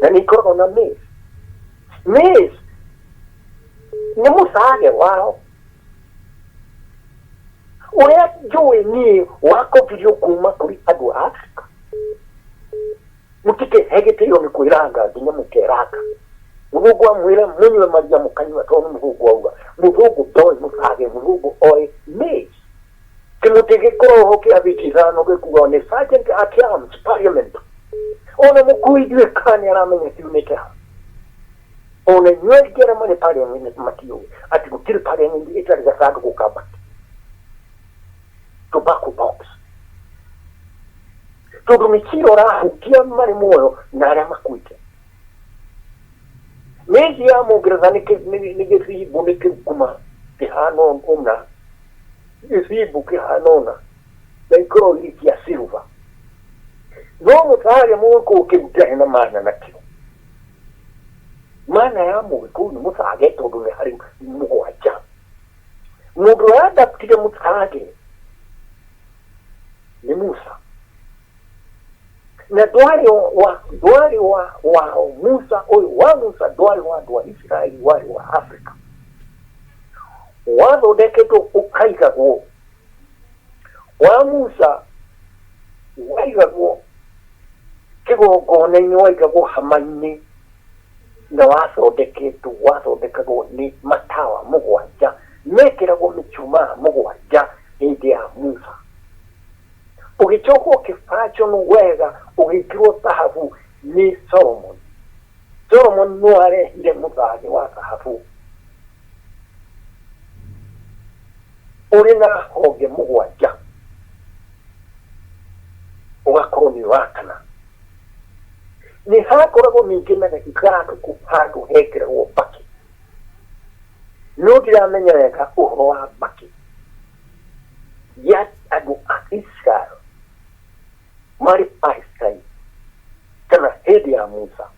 na ni koro na mes ni musage wao urea joe ni wako video kuma kuri adu Afrika mutike hegete yo mikwiranga dinya mukeraka muvugo wa mwira munywe maria mukanywa to muvugo wa muvugo doi musage muvugo oi me kimutike ko hoki abitizano ke kuone sergeant at arms parliament ona mukuidwe kanya ramenye timeka ona nywe gera mane parliament matiyo ati kutiri parliament itari gasaka kukaba tobacco box todo mikiro rahu kia mane moyo nara makuite mezi ya mograzani ke nige fi bonike kuma kihano ona isibu kihanona benkro likia silva no mutare mwoko kibutana mana nakio mana ya mwoko ni mutage todo ne hari mugoacha mudo adaptire mutage ni Musa na dwari wa Musa oyo wa Musa dwari wa Israeli wali wa Afrika wado deketo ukaiga go wa Musa waiga go kigo gone nyoiga go hamani na waso dekago ni matawa mugwaja mekira go michuma mugwaja indi ya Musa ugichoko kifacho nuwega ugikiro tahafu ni Solomon nuare ile mutaje wa tahafu urina hoge mugwaja ugakoroni wakana ni hakorago mingina na kikatu kupatu hekere wo baki nudi amenyeka uhoa baki yat adu Israel mari Palestine kana hedi ya Musa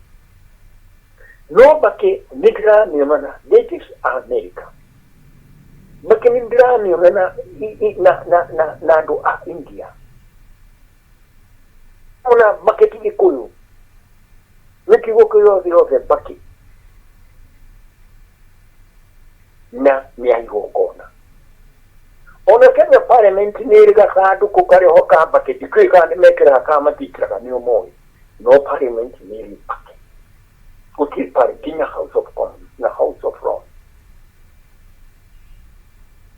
no baki nigra niomana natives America baki nigra niomana na do a India una baki Gikuyu Gikuyu baki na miaigogona ona kenya parliament niriga kadu kukare hoka baki dikika ni mekera kama tikira ni omoi no parliament niri baki uti pare kinya house of commons na house of lords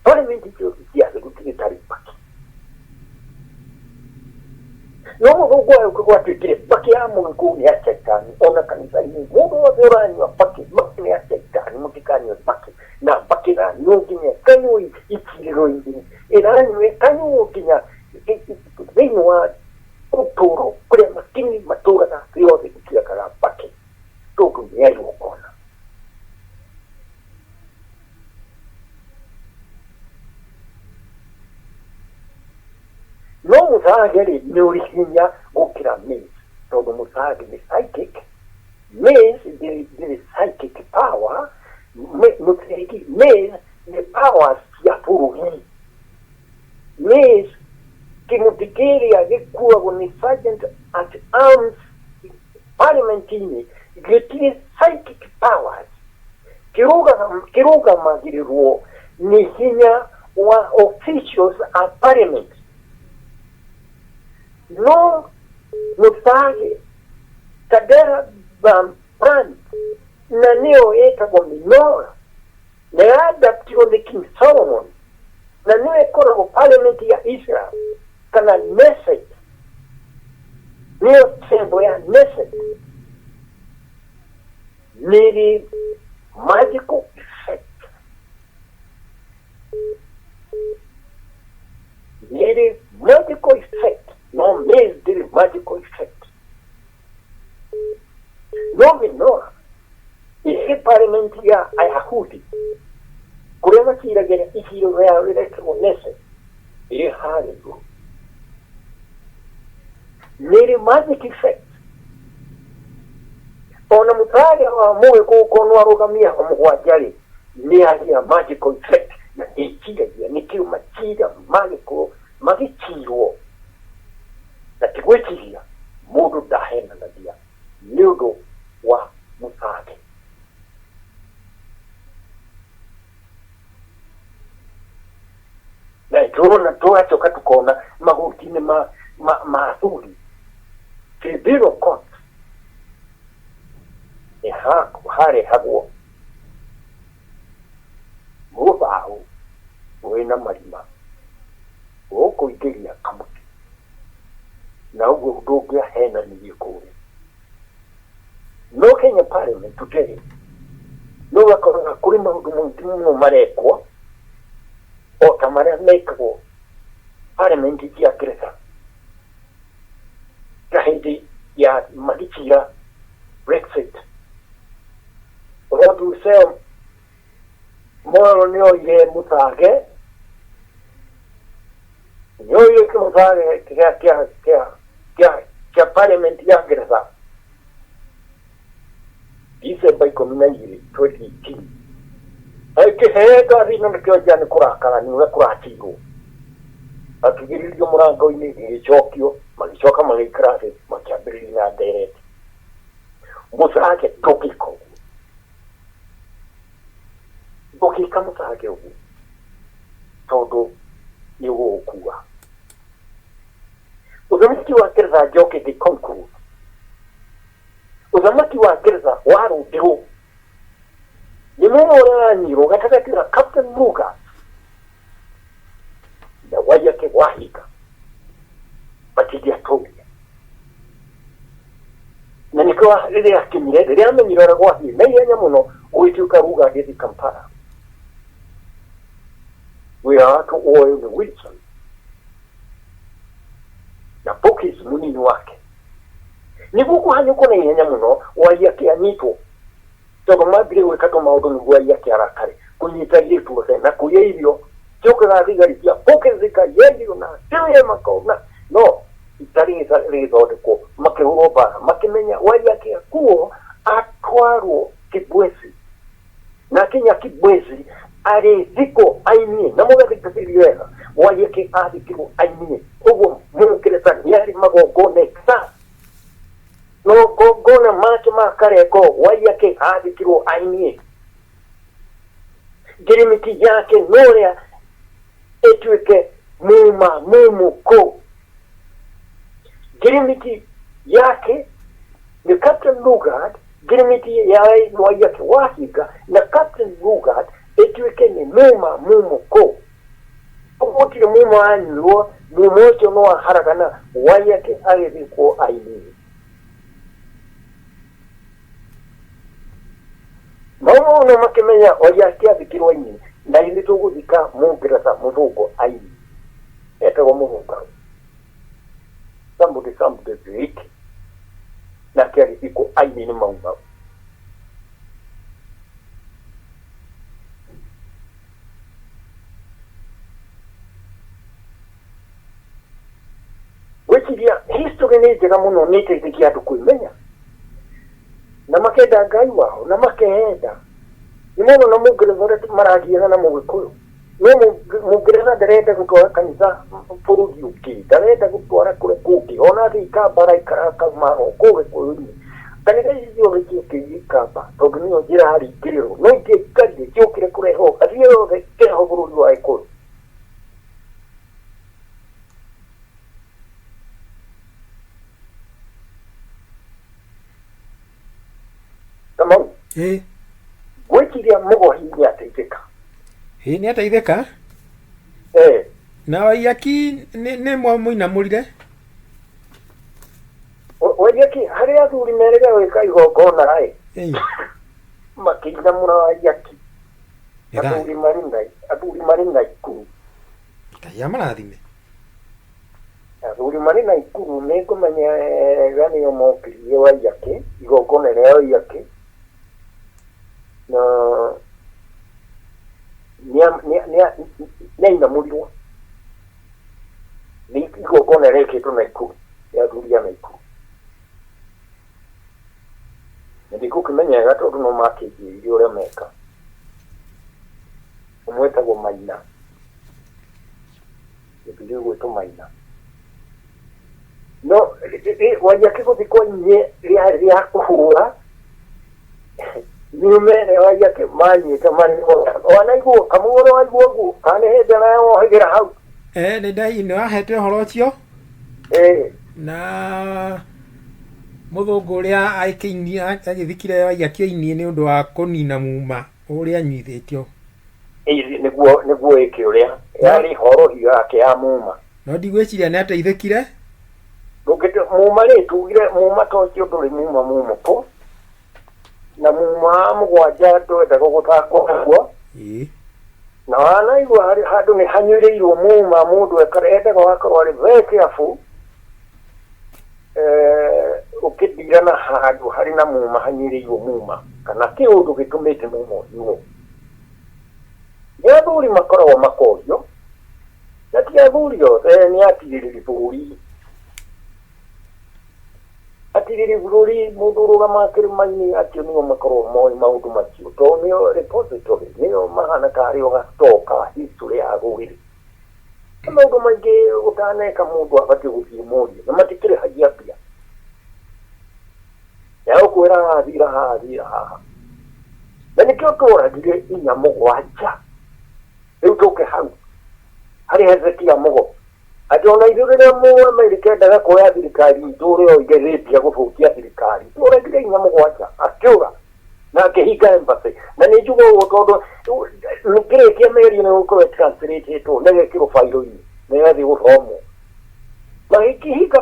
parliament jo ya uti tari baki no mugwa kwa tukire baki ya mungu ni asekani ona kanisa ni mungu wa zorani wa baki ni asekani mukikani wa baki na baki na nyingi ni kanyu ikiro ingine irani kanyu kinya vinwa utoro kule makini matura na yote kutia kala baki toku ni ayo kona no musageri nyurihinya gukira means so the musagi the psychic means the psychic power means the powers ya puruhi means kimutikiri Gikuyu ni sergeant at arms parliamentini gitiri psychic powers kiruga magiriruo ni hinya wa officials at parliament no musage kadera brand na neo eka gominora na adapti on the King Solomon na neo ekora o parliament ya Israel kana Neset neo sembo ya Neset niri magical effect niri magical effect no means the magical effect. No minora. Isi parliament ya Ayahudi. Kurema kiragera ikiro ya rekonese. Iri harigo. Niri magic effect. Ona mutari wa moe kukono arogamia omuwajali. Ni ya magical effect. Na ikiga ya nikiru machida magichiro. Na kiwechiria mudu dahena na dia niudo wa musage na tuona tuacho katukona mahutine maasuri kibiro kot hare hago mubao wena marima oko igeria kamuti na ugo dogia hena ni Gikuyu. No Kenya Parliament today. No wakona kuri mahudumu marekwa. O tamara mekwo. Parliament ya Greta. Kahidi ya magichira Brexit. Rodu se moro nyo ye mutage. Nyo ke mutage kia parliament ya Greta. Dice by community 2018. Eke heka rina mkio jani kurakala ni ule kuratigo. Atugiri liyo murango ini chokyo, malichoka malikrasi, makiabiri na direct. Musake dokiko. Dokika musake ugu. Todo iwo okuwa. Uzamaki wa Greta joke di konkuru. Uzamaki wa Greta waru diho. Nimoro niro gatakatira Captain Muga. Na wayake wahika. Batidia tobi. Na nikawa ile yakimire, ile amenyira gwahi, na yenya muno uituka ruga hezi Kampala. We are to oil the Wilson. Na pokis munini wake. Nibuku hanyuko na yenya muno wayake anito. Togo mabire wekato maudo nguwa yake arakare. Kunyita yetu na kuye hivyo. Choka na rigari pia poke zika yedio na tiwe mako na no itari rizote ko makehuroba makimenya wayake kuo atwaro kibwezi na Kenya kibwezi are ziko aini na moga zikasiriweka wayake adi kibu aini ugo mungireza yari magogone ksa no gogona make makare ko wayake adi kibu aini girimiti yake norea etuike mumu ko girimiti yake ni Captain Lugard girimiti yae wayake wahiga na Captain Lugard etuike ni mumu ko Okutile mumu anyo mumocho no haragana wayake aliviko aini mamo no makemenya wayake abikirwa nyine na ile tuguzika mugirasa muvugo aini etago muvuga somebody break na kali iko aini ni maumba wechiria history ni jega muno nite tikia tukuimenya na makeda gaiwa na makeda imono na mugireza maragia na mugikuyu no mugireza dereta kutoa kanisa furugi uki dereta kutoa kule kuki ona thika bara ikaraka maro kowe kuyuni kanisa hiyo wiki kapa togniyo jira hari kiriro no ikikadi cyokire kureho ariyo keho furugi wa iko tamam gwekiria mugo hinya teiteka ni ateitheka na wayaki ne muina murire wayaki hari athuri merega weka igongona rai makinda mura wayaki athuri marinda ikuru kaya marathime athuri marinda ikuru nekumenya gani yo mokiri wayaki igongona leo yaki na ina muliwa ni igongona reke to na ikuru ya duria na ikuru ndiko kumenya gato no makiji yore meka umweta go maina ndio gweto maina no wajake ko diko nye ria kuhura nimere wajake mani kamani wanaigo kamuro waiguo kane hede na yo hegera hau ni dai no ahete horocio na muthungu uria aikiini agithikire wajake ini ni undu wa kunina muma uria nyithitio niguo iki uria yari horo hiyo yake ya muma no ndigwiciria ni ateithikire ngukite muma ri tugire muma tocio nduri muma ko na muma mugwanja twenda guguthakwo na wana igwa hari handu ni hanyurirwo muma mundu ekarenda gwakorwo ari veke afu ukidira na handu hari na muma hanyurirwo muma kana kiundu gitumite muma yuo yathuri makoragwo makorio na ti athuri othe ni atiriri bũrũri atiriri bũrũri mũndũ ũrũgama kĩrĩma-inĩ acio nĩo makoragwo moĩ maũndũ macio tondũ nĩo repository nĩo mahana tarĩ ũgacoka history ya rũrĩrĩ maũndũ maingĩ ũtaneka mũndũ abatiĩ gũthiĩ mũrio na matikĩrĩhagia mbia yagũkwĩra thira haha na nĩkĩo tũragire inya mũgwanja rĩu tũke hau harĩ Hezekia mugo atona ithuĩ mwe merikendaga kuoya thirikari itũ rĩo igeretia gũbũkia thirikari tũragire inya mũgwanja akĩũra na akĩhinga embassy na nĩ njuga ũguo tondũ nĩkĩrĩkia meri nĩ gũkorwo translatetwo na gĩkĩrwo bairo-inĩ na yathiĩ gũthomwo magĩkĩhinga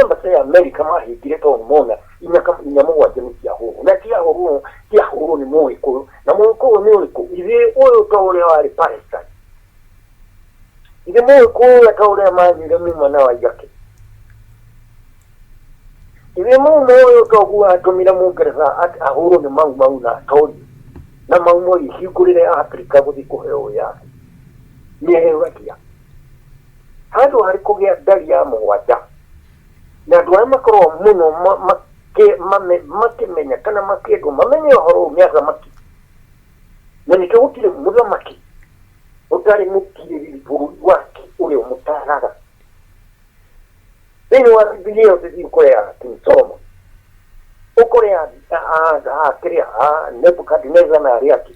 embassy ya America mahingire tondũ mona inya mũgwanja nĩ ciahũrwo na ciahũrwo nĩ Mũgĩkũyũ na Mũgĩkũyũ nĩ ũrĩkũ ithuĩ ũyũ to ũrĩa warĩ Palestine ithe Mũgĩkũyũ ta ũrĩa mathire muma na Waiyaki ithe muma ũyũ toguo atũmire Mũngeretha ahũrwo nĩ mau na atori na mau ihingũrĩre Africa gũthiĩ kũheo wĩyathi nĩheo atia handũ harĩ kũgĩa ndari ya mũgwanja na andũ arĩa makoragwo mũno makĩmenya kana makĩendwo mamenye ũhoro ũyũ nĩ athamaki na nĩkĩo gũtirĩ mũthamaki ũtarĩ mũkirĩrĩri bũrũri wake ũrĩa ũmũtaraga thĩinĩ wa Bibilia ũthiĩ kũrĩa King Solomon ũkũrĩa kĩrĩa Nebukadnezar na arĩa angĩ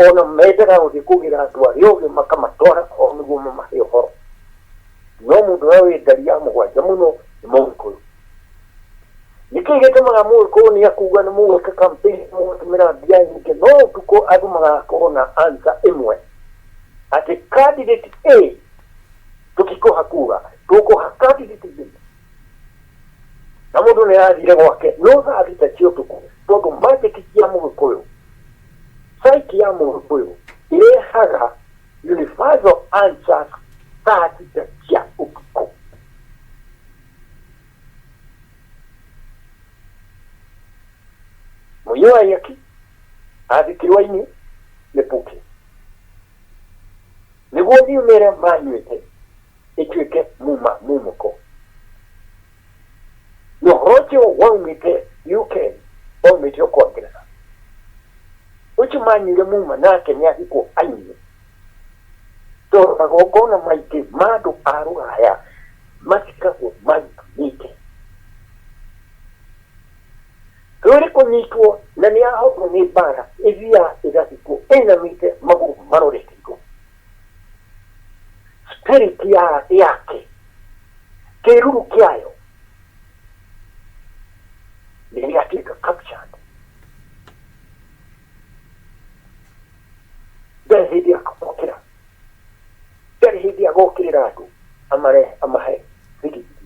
ona mendaga gũthiĩ kũgĩra andũ arĩa ũgĩ makamatwara o nĩguo mamahe ũhoro no mũndũ ũrĩa wĩ ndari ya mũgwanja mũno nĩ Mũgĩkũyũ nĩkĩĩ gĩtũmaga Mũgĩkũyũ nĩ akuga nĩ mũgwĩka campaign mũgũtũmĩra mbia nyingĩ no ũtukũ andũ magakorwo na answer ĩmwe ati candidate A tukikoha kuga tuko hakati ditibini na mundu ni athire gwake no thathita cio tuku tondu magic cia Mugikuyu psychic ya Mugikuyu irehaga universal answers thathita cia utuku muyo ayaki athikirwa-ini nĩ Puki nĩguo thiumĩre manyuĩte ĩtuĩke mumũko na ũhoro ũcio waumĩte UK waumĩte o kwa Ngeretha ũcio manyuire muma nake nĩathikwo aini tondũ magongona maingĩ ma andũ a Rũraya matikagwo manyitĩte Rũrĩ kũnyitwo na nĩahotwo nĩ mbara ĩthiaga ĩgathikwo ĩinamĩte magũrũ marorete igũrũ spirit yake kĩruru kĩayo nĩgĩatuĩka captured ndarĩ hĩndĩ ya kũmokĩra ndarĩ hĩndĩ ya gũkĩrĩra andũ amahe thigithigi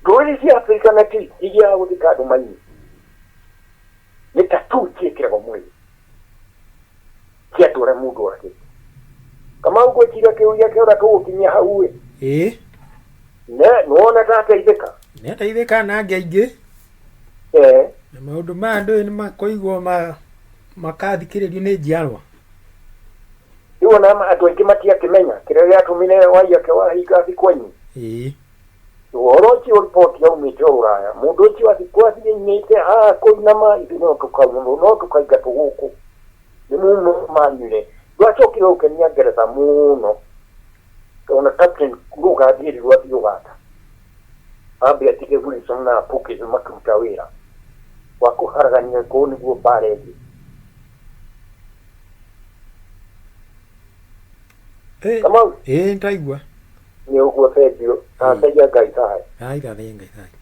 ndũrĩrĩ cia Afrika na ti iria gũthika andũ manyi nĩ tatu ciĩkĩragwo mwĩrĩ ciatũra mũndũ wake kama ũgwĩciria kĩũria kĩora tũgũkinyia hau nĩwona tateithĩka nĩateithĩka na angĩ aingĩ na maũndũ ma andũ nĩ makũigwo makathikĩrĩrio nĩ njiarwa rĩu ona andũ aingĩ matiakĩmenya kĩrĩa gĩatũmire Waiyake wahinga thikũ-inĩ ũhoro ũcio riboti yaumĩte Rũraya mũndũ ũcio athikwo athiĩte kũinama ithuĩ no tũkaingatwo gũkũ nĩ mumo manyuire ndwacokire gũkenia Ngeretha mũno ona Captain lugard ĩrirwo athiĩ Uganda ambe atige Wilson na Puki makĩruta wĩra wa kũharagania kũu nĩguo mbara ĩngĩ Kamau nĩndaigua nĩ ũguo bendio na Ngai thayũ irathĩe Ngai thayũ